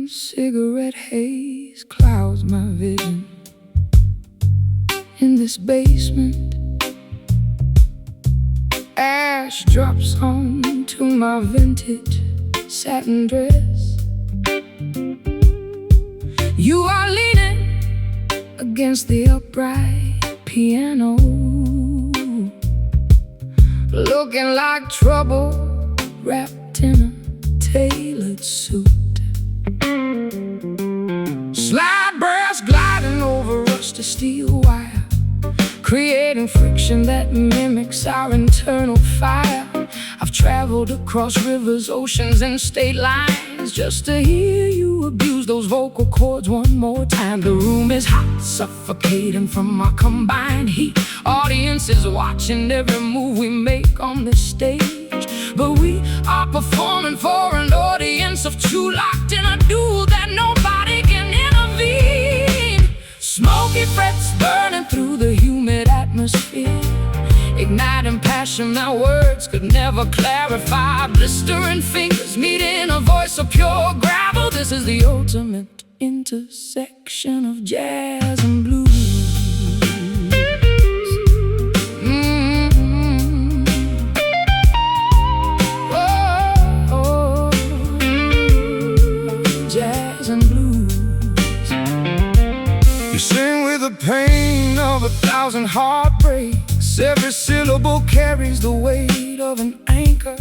Cigarette haze clouds my vision in this basement. Ash drops onto my vintage satin dress. You are leaning against the upright piano, looking like trouble wrapped in a tailored suit. Slide brass gliding over rusty steel wire, creating friction that mimics our internal fire. I've traveled across rivers, oceans, and state lines just to hear you abuse those vocal cords one more time. The room is hot, suffocating from our combined heat. Audience is watching every move we make on this stage, but we are performing for an audience of two, locked in a duel that nobody can intervene. Smoky frets burning through the humid atmosphere, igniting passion that words could never clarify. Blistering fingers meeting a voice of pure gravel. This is the ultimate intersection of jazz and blues. Jazz and blues. You sing with the pain of 1,000 heartbreaks. Every syllable carries the weight of an anchor.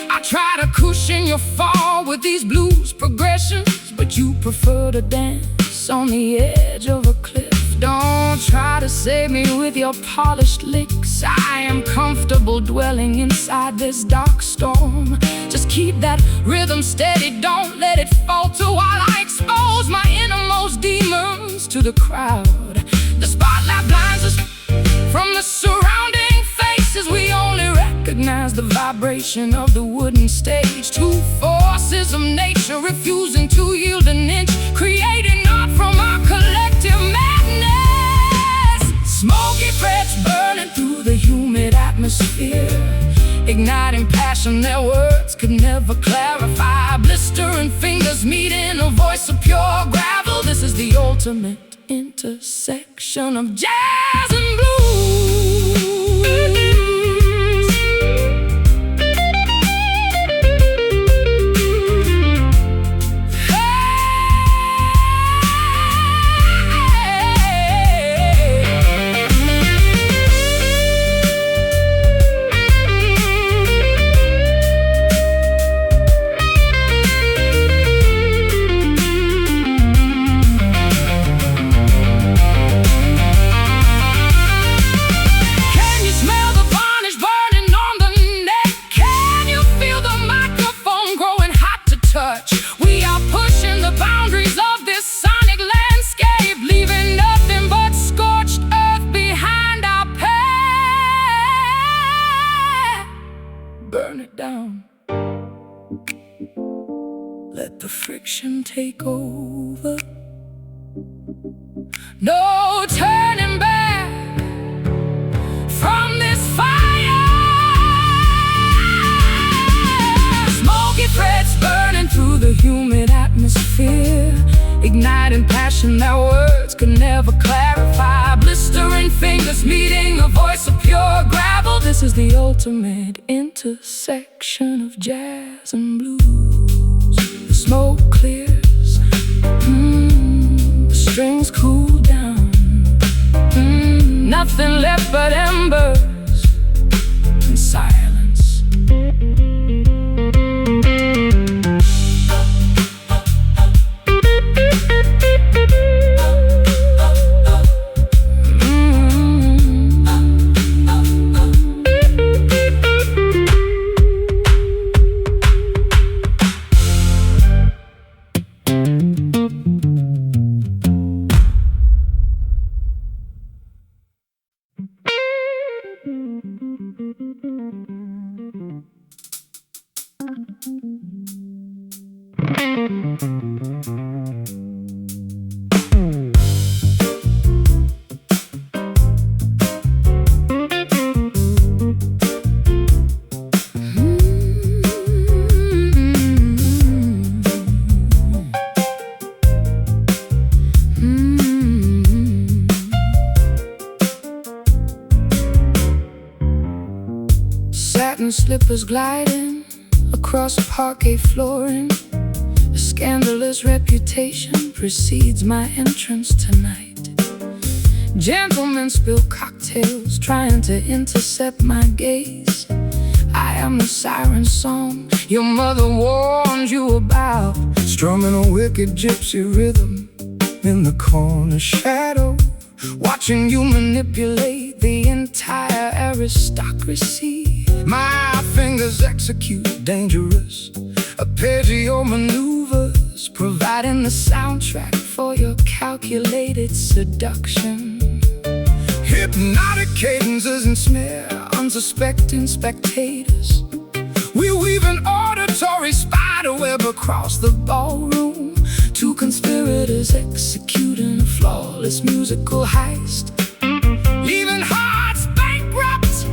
I try to cushion your fall with these blues progressions, but you prefer to dance on the edge of a cliff. Don't try to save me with your polished licks. I am comfortable dwelling inside this dark storm. Just keep that rhythm steady, don't let it falter while I expose my innermost demons to the crowd. The spotlight blinds us from the surrounding faces. We only recognize the vibration of the wooden stage. Two forces of nature refusing to yield an inch, creating art from our collective madness. Smoky frets burning through the humid atmosphere, igniting passion that words could never clarify. Blistering fingers meeting a voice of pure gravel. This is the ultimate intersection of jazz and blues. We are pushing the boundaries of this sonic landscape, leaving nothing but scorched earth behind our path. Burn it down. Let the friction take over. No turning back from this fire. Smoky frets burning through the humid atmosphere, igniting passion that words could never clarify. Blistering fingers meeting a voice of pure gravel. This is the ultimate intersection of jazz and blues. The smoke clears, the strings cool down, nothing left but embers and silence. Satin slippers gliding across parquet flooring, A scandalous reputation precedes my entrance tonight. Gentlemen spill cocktails, trying to intercept my gaze. I am the siren song your mother warned you about, strumming a wicked gypsy rhythm in the corner shadow, watching you manipulate the entire aristocracy. My fingers execute dangerous arpeggio maneuvers, providing the soundtrack for your calculated seduction. Hypnotic cadences ensnare unsuspecting spectators. We weave an auditory spiderweb across the ballroom, two conspirators executing a flawless musical heist, leaving hearts bankrupt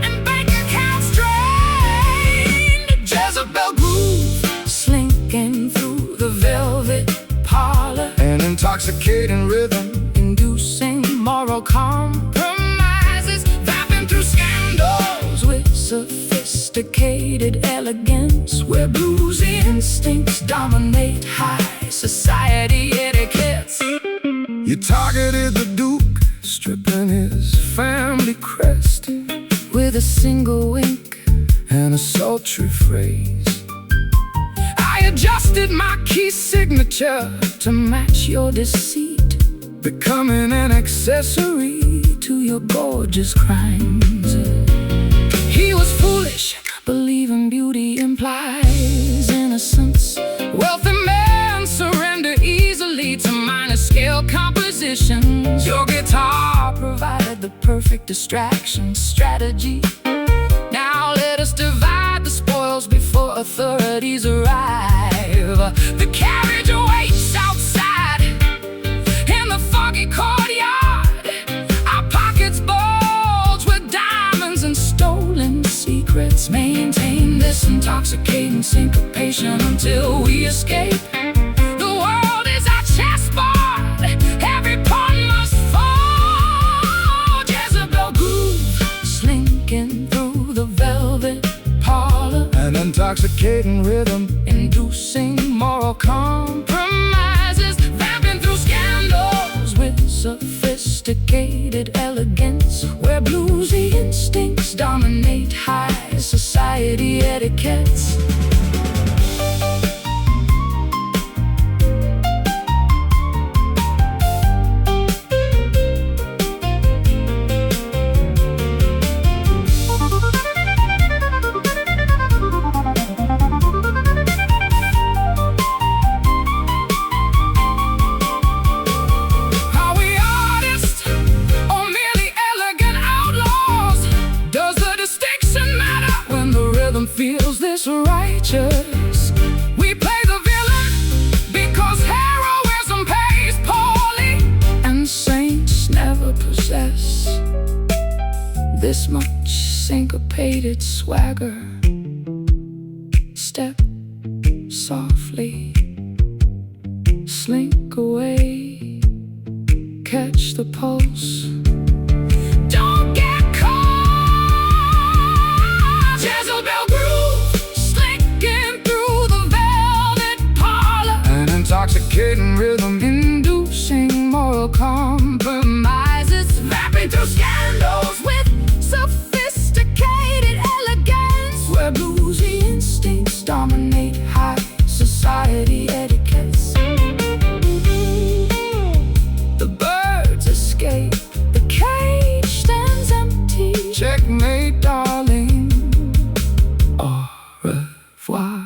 and bank accounts drained. Jezebel groove slinking through the velvet parlor, an intoxicating rhythm inducing moral compromises, vaping through scandals with sophisticated elegance, where bluesy instincts dominate high society etiquettes. You targeted the Duke, stripping his family crest with a single wink and a sultry phrase. I adjusted my key signature to match your deceit, becoming an accessory to your gorgeous crimes. He was foolish, believing beauty implies innocence. Wealthy men surrender easily to minor scale compositions. Your guitar provided the perfect distraction strategy. Now let us divide the spoils before authorities arrive. The carriage awaits outside in the foggy courtyard. Our pockets bulge with diamonds and stolen secrets. Maintain this intoxicating syncopation until we escape. The world is our chessboard, every pawn must fall. Jezebel groove slinking through the velvet parlor, an intoxicating rhythm inducing moral compromises, vamping through scandals with sophisticated elegance, where bluesy instincts dominate high society etiquettes. Feels this righteous. We play the villain because heroism pays poorly, and saints never possess this much syncopated swagger. Step softly, slink away, catch the pulse. Don't get caught. Jezebel intoxicating rhythm inducing moral compromises, vaping through scandals with sophisticated elegance, where bluesy instincts dominate high society etiquettes. The birds escape, the cage stands empty. Checkmate, darling. Au revoir.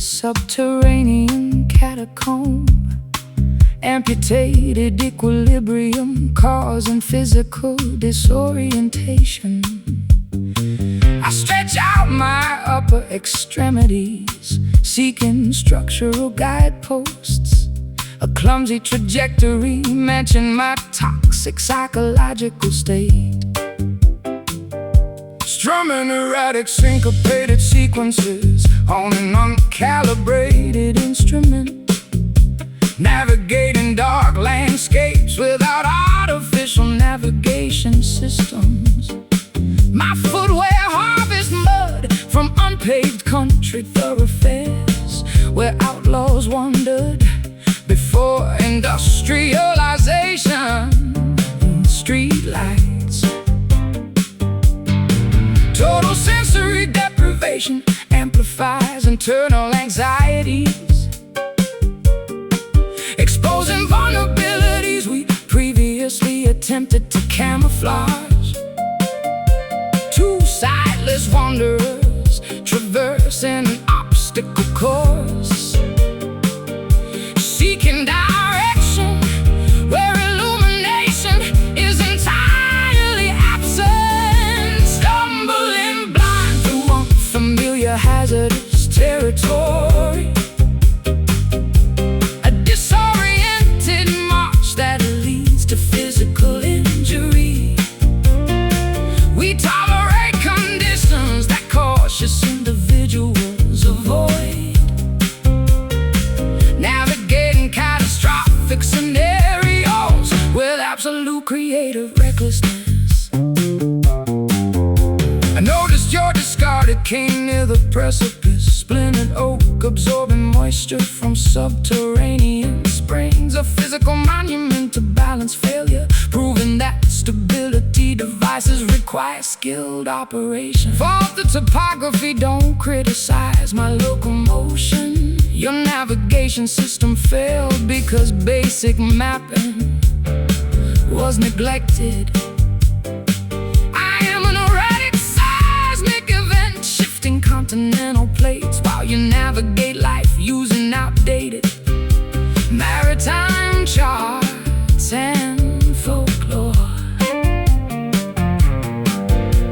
subterranean catacomb. Amputated equilibrium causing physical disorientation. I stretch out my upper extremities, seeking structural guideposts. A clumsy trajectory matching my toxic psychological state. Strumming erratic syncopated sequences on an uncalibrated instrument. Navigating dark landscapes without artificial navigation systems. My footwear harvests mud from unpaved country thoroughfares where outlaws wandered before industrialization. Street lights, total sensory deprivation amplifies internal anxieties, exposing vulnerabilities we previously attempted to camouflage. Two sightless wanderers traversing an obstacle course, seeking direction where illumination is entirely absent. Stumbling blind through unfamiliar hazardous territory. A disoriented march that leads to physical injury. We tolerate conditions that cautious individuals avoid, navigating catastrophic scenarios with absolute creative recklessness. I noticed your discarded cane near the precipice, splintered oak absorbing moisture from subterranean springs. A physical monument to balance failure, proving that stability devices require skilled operation. Fault the topography, don't criticize my locomotion. Your navigation system failed because basic mapping was neglected. I am an erratic seismic event, shifting continental plates while you navigate life using outdated maritime charts and folklore.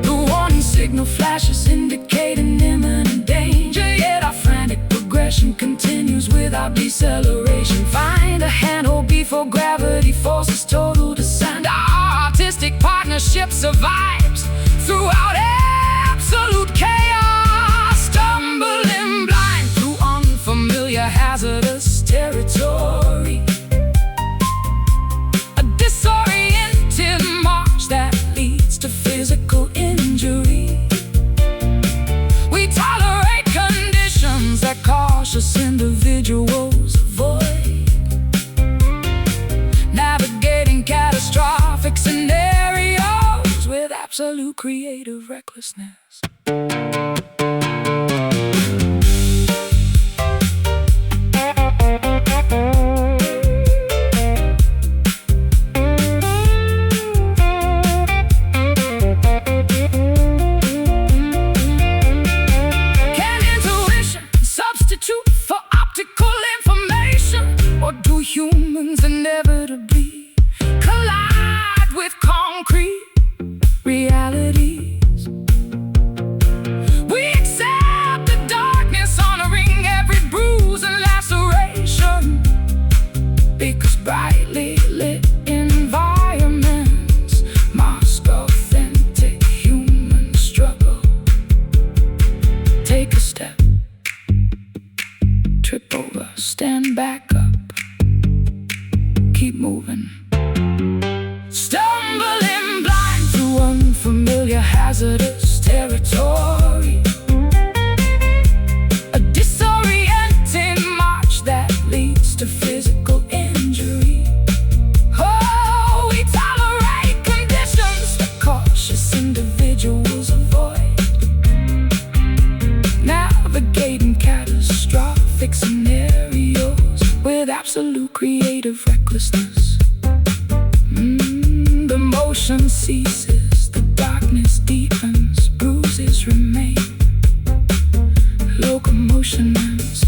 The warning signal flashes indicating imminent danger, yet our frantic progression continues without deceleration. Find a handhold before gravity forces total descent. Our artistic partnership survives throughout absolute chaos. Stumbling blind through unfamiliar hazardous territory. A disoriented march that leads to physical injury. We tolerate conditions that cautious individuals avoid, navigating catastrophic scenarios with absolute creative recklessness. Humans inevitably collide with concrete realities. We accept the darkness, honoring every bruise and laceration, because brightly lit environments mask authentic human struggle. Take a step, trip over, stand back up. Keep moving. Stumbling blind through unfamiliar hazardous territory. A disorienting march that leads to physical injury. Oh, we tolerate conditions that cautious individuals avoid, navigating catastrophic scenarios with absolute creative recklessness. The motion ceases, the darkness deepens, bruises remain. Locomotion ends.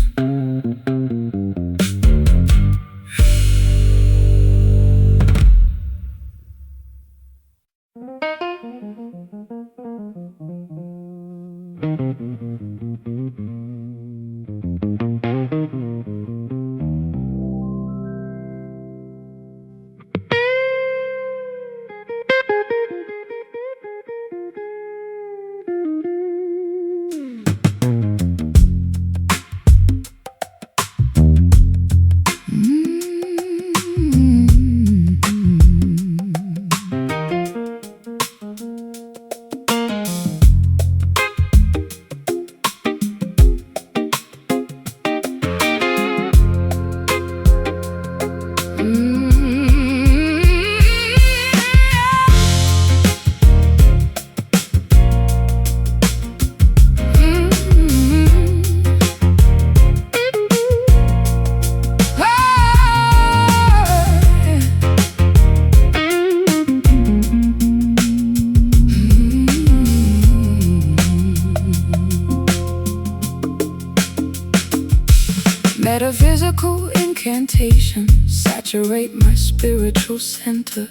Metaphysical incantations saturate my spiritual center.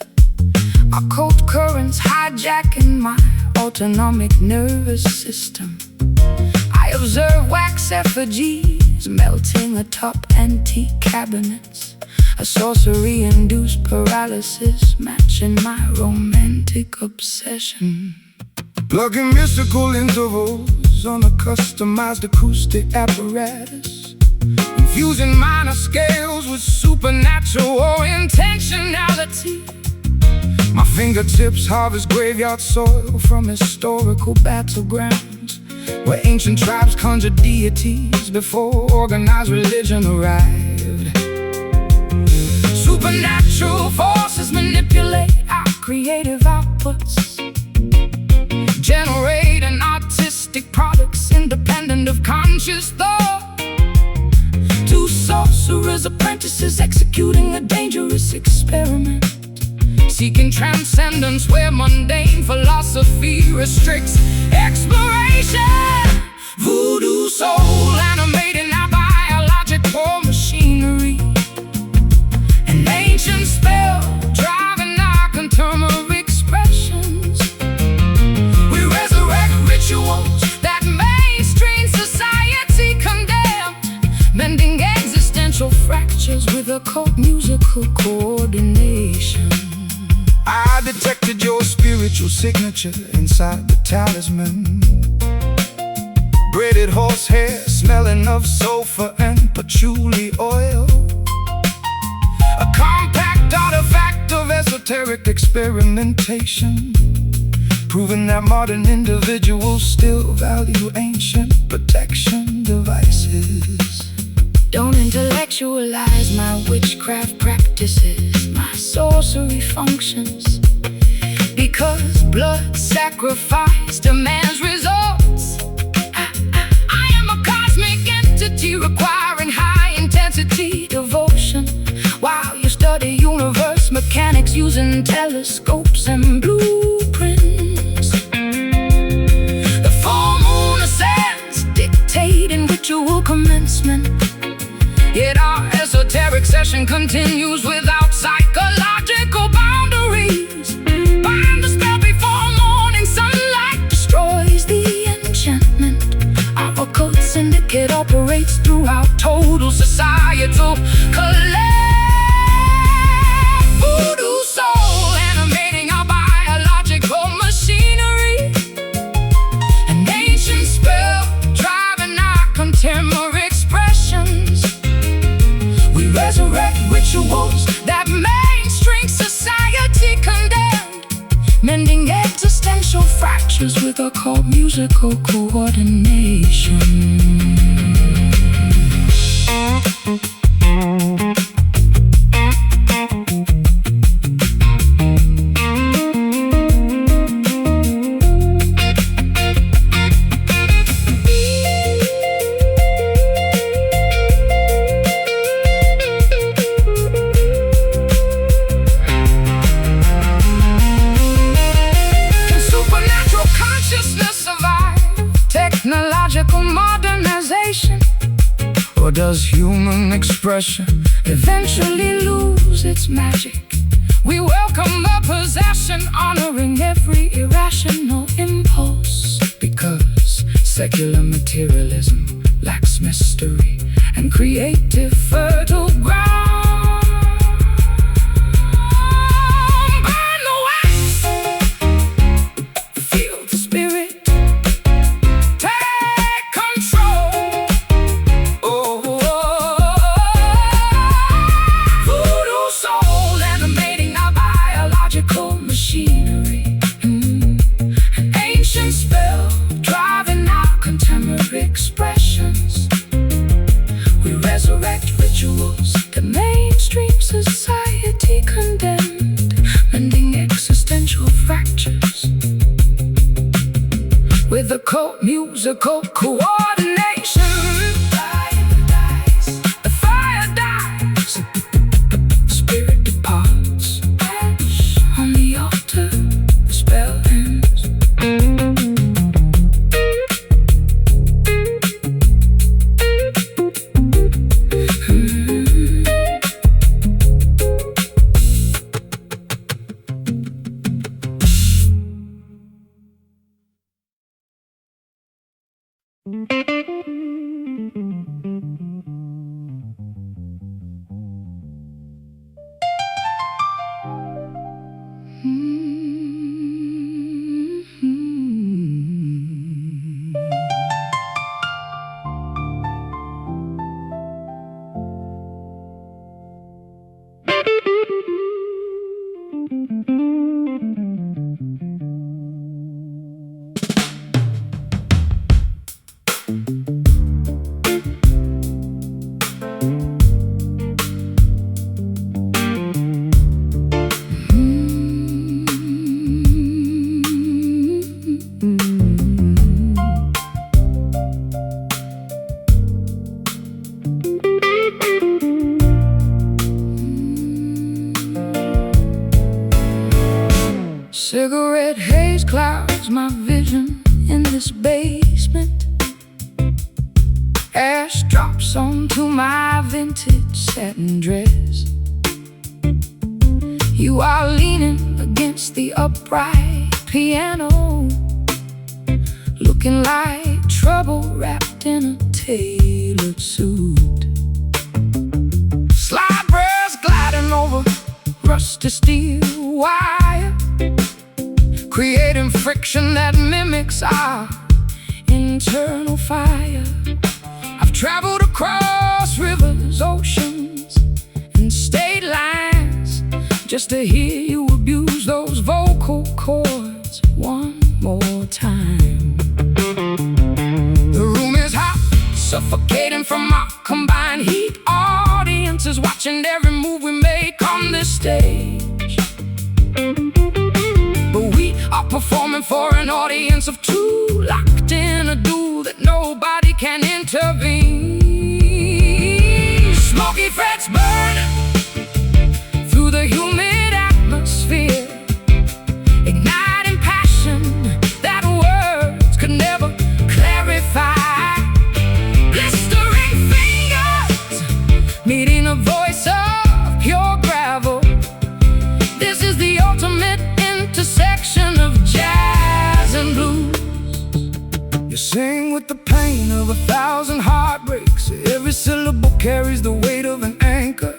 Occult currents hijacking my autonomic nervous system. I observe wax effigies melting atop antique cabinets. A sorcery-induced paralysis matching my romantic obsession. Plugging mystical intervals on a customized acoustic apparatus, infusing minor scales with supernatural intentionality. My fingertips harvest graveyard soil from historical battlegrounds, where ancient tribes conjured deities before organized religion arrived. Supernatural forces manipulate our creative outputs, generating artistic products independent of conscious thought. Two sorcerers' apprentices executing a dangerous experiment, seeking transcendence where mundane philosophy restricts exploration. Voodoo soul animating our biological machinery, an ancient spell driving our contemporary expressions. We resurrect rituals that mainstream society condemned, mending existential fractures with occult musical coordination. I detected your spiritual signature inside the talisman. Braided horsehair smelling of sulfur and patchouli oil, a compact artifact of esoteric experimentation, proving that modern individuals still value ancient protection devices. Don't intellectualize my witchcraft practices, my sorcery functions, because blood sacrifice demands results. I am a cosmic entity requiring high-intensity devotion, while you study universe mechanics using telescopes and blueprints. The full moon ascends, dictating ritual commencement, yet our esoteric session continues without psychological boundaries. Bind the spell before morning sunlight destroys the enchantment. Our occult syndicate operates throughout total societal collapse. Voodoo soul animating our biological machinery, an ancient spell driving our contemporary expressions. We resurrect rituals that mainstream society condemned, mending existential fractures with occult musical coordination. Technological modernization, or does human expression eventually lose its magic? We welcome the possession, honoring every irrational impulse, because secular materialism lacks mystery and creative fertile ground. Burn the wax, feel the spirit, expressions. We resurrect rituals that condemned, mending existential fractures with a musical coordination. The fire dies, spirit departs. On the altar, the spell ends. Cigarette haze clouds my vision in this basement. Ash drops onto my vintage satin dress. You are leaning against the upright piano, looking like trouble wrapped in a tailored suit. Slide rails gliding over rusty steel wire, creating friction that mimics our internal fire. I've traveled across rivers, oceans, and state lines just to hear you abuse those vocal cords one more time. The room is hot, suffocating from our combined heat. Audiences watching every move we make on this stage, but we are performing for an audience of two, locked in a duel that nobody can intervene. Smoky frets burn through the humid atmosphere, igniting passion that words could never clarify. Blistering fingers meeting a voice of pure gravel. This is the ultimate intersection of jazz and blues. You sing with the pain of 1,000 heartbreaks. Every syllable carries the weight of an anchor.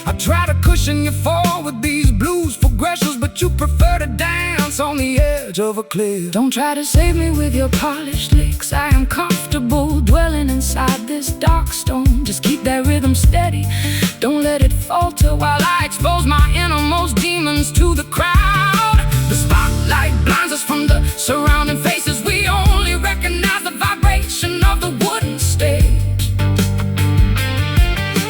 I try to cushion your fall with these blues progressions, but you prefer to dance on the edge of a cliff. Don't try to save me with your polished licks. I am comfortable dwelling inside this dark stone. Just keep that rhythm steady, don't let it falter, while I expose my innermost demons to the crowd. The spotlight blinds us from the surrounding faces. We only recognize the vibration of the wooden stage.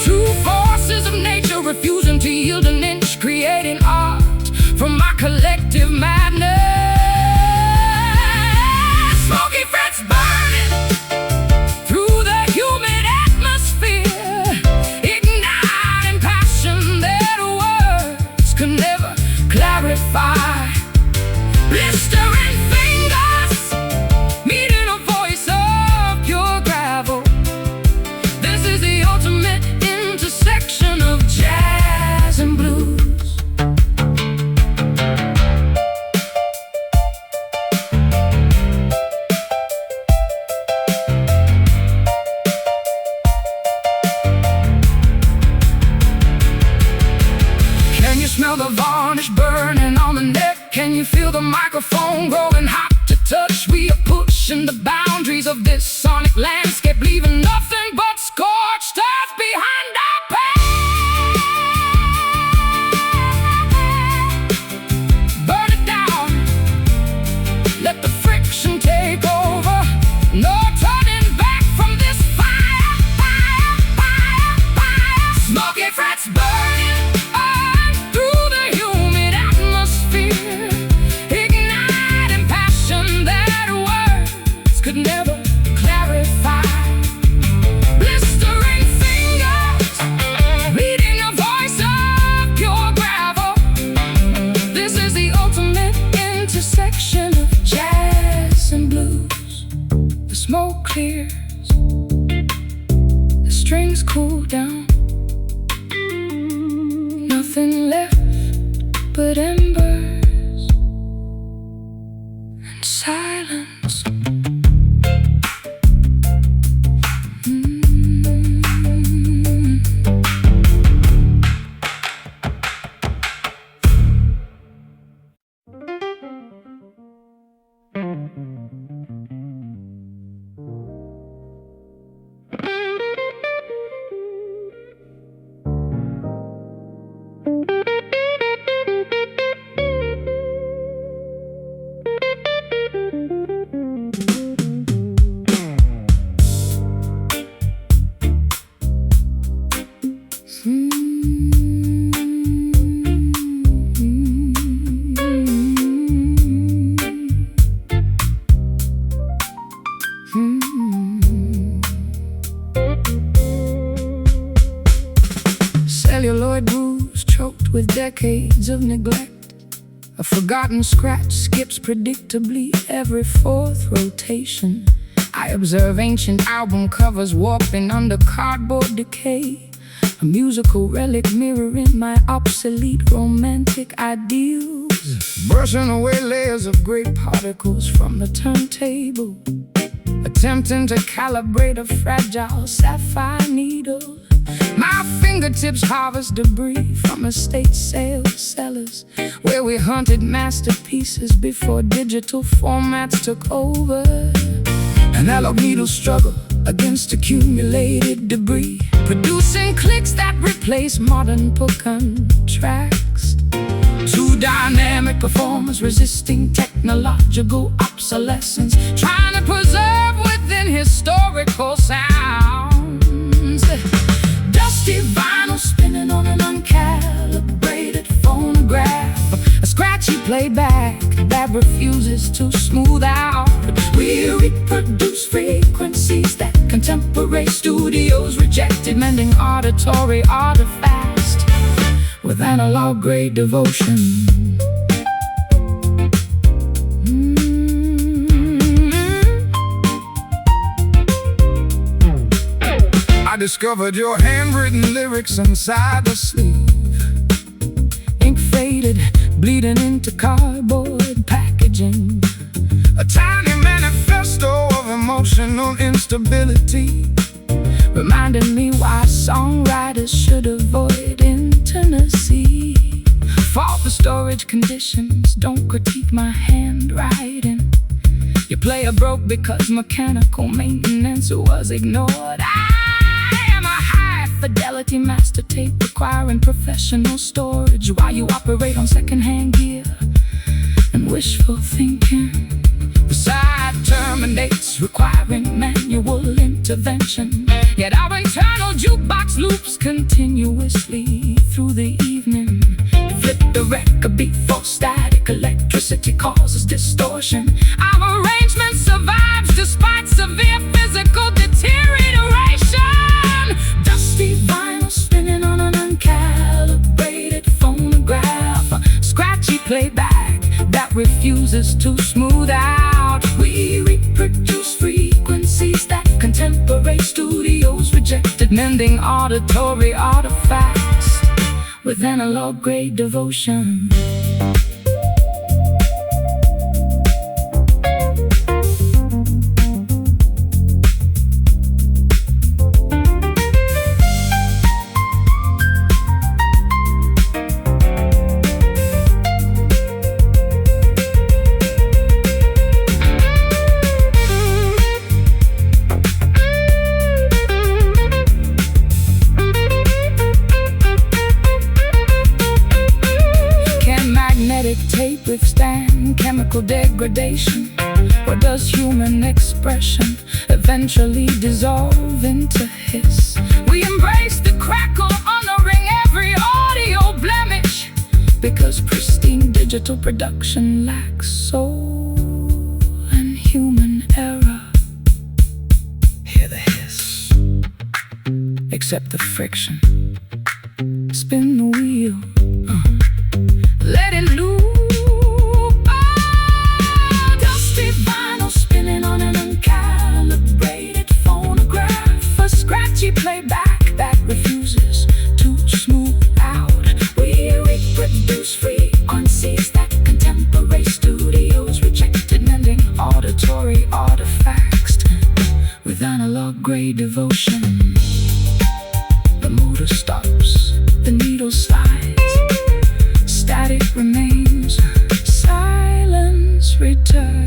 Two forces of nature refusing to yield an inch, creating art from my collective madness. Smoky frets burning through the humid atmosphere, igniting passion that words could never clarify. Blistering fingers meeting a voice of pure gravel. This is the ultimate intersection of jazz and blues. Can you smell the varnish burning on the neck? Can you feel the microphone growing hot to touch? We are pushing the boundaries of this sonic landscape, leaving nothing but scorched earth behind our pain. Burn it down, let the friction take over. No turning back from this fire, fire, fire, fire. Smoky frets burning through nothing left but embers and silence. Celluloid grooves choked with decades of neglect. A forgotten scratch skips predictably every fourth rotation. I observe ancient album covers warping under cardboard decay. A musical relic mirroring my obsolete romantic ideals. Brushing away layers of gray particles from the turntable, attempting to calibrate a fragile sapphire needle. My fingertips harvest debris from estate sales cellars, where we hunted masterpieces before digital formats took over. Analog needles struggle against accumulated debris, producing clicks that replace modern percussion tracks. Two dynamic performers resisting technological obsolescence, trying to preserve within historical sounds. Dusty vinyl spinning on an uncalibrated phonograph, a scratchy playback that refuses to smooth out. We reproduce frequencies that contemporary studios rejected, mending auditory artifacts with analog-grade devotion. I discovered your handwritten lyrics inside the sleeve, ink faded, bleeding into cardboard packaging. A tiny manifesto of emotional instability, reminding me why songwriters should avoid intimacy. Fault the storage conditions, don't critique my handwriting. Your player broke because mechanical maintenance was ignored. I am a high-fidelity master tape requiring professional storage, while you operate on second-hand gear and wishful thinking. The side terminates, requiring manual intervention, yet our internal jukebox loops continuously through the evening. Flip the record beat for static, electricity causes distortion. Our arrangement survives despite severe physical deterioration. Dusty vinyl spinning on an uncalibrated phonograph, a scratchy playback that refuses to smooth out. We reproduce frequencies that contemporary studios rejected, mending auditory artifacts with analog-grade devotion. Tape withstand chemical degradation, or does human expression eventually dissolve into hiss? We embrace the crackle, honoring every audio blemish, because pristine digital production lacks soul and human error. Hear the hiss, accept the friction, spin the wheel, let it loop. Oh, dusty vinyl spinning on an uncalibrated scratchy playback that refuses to smooth out. We with analog gray devotion. The motor stops, the needle slides, static remains, silence returns.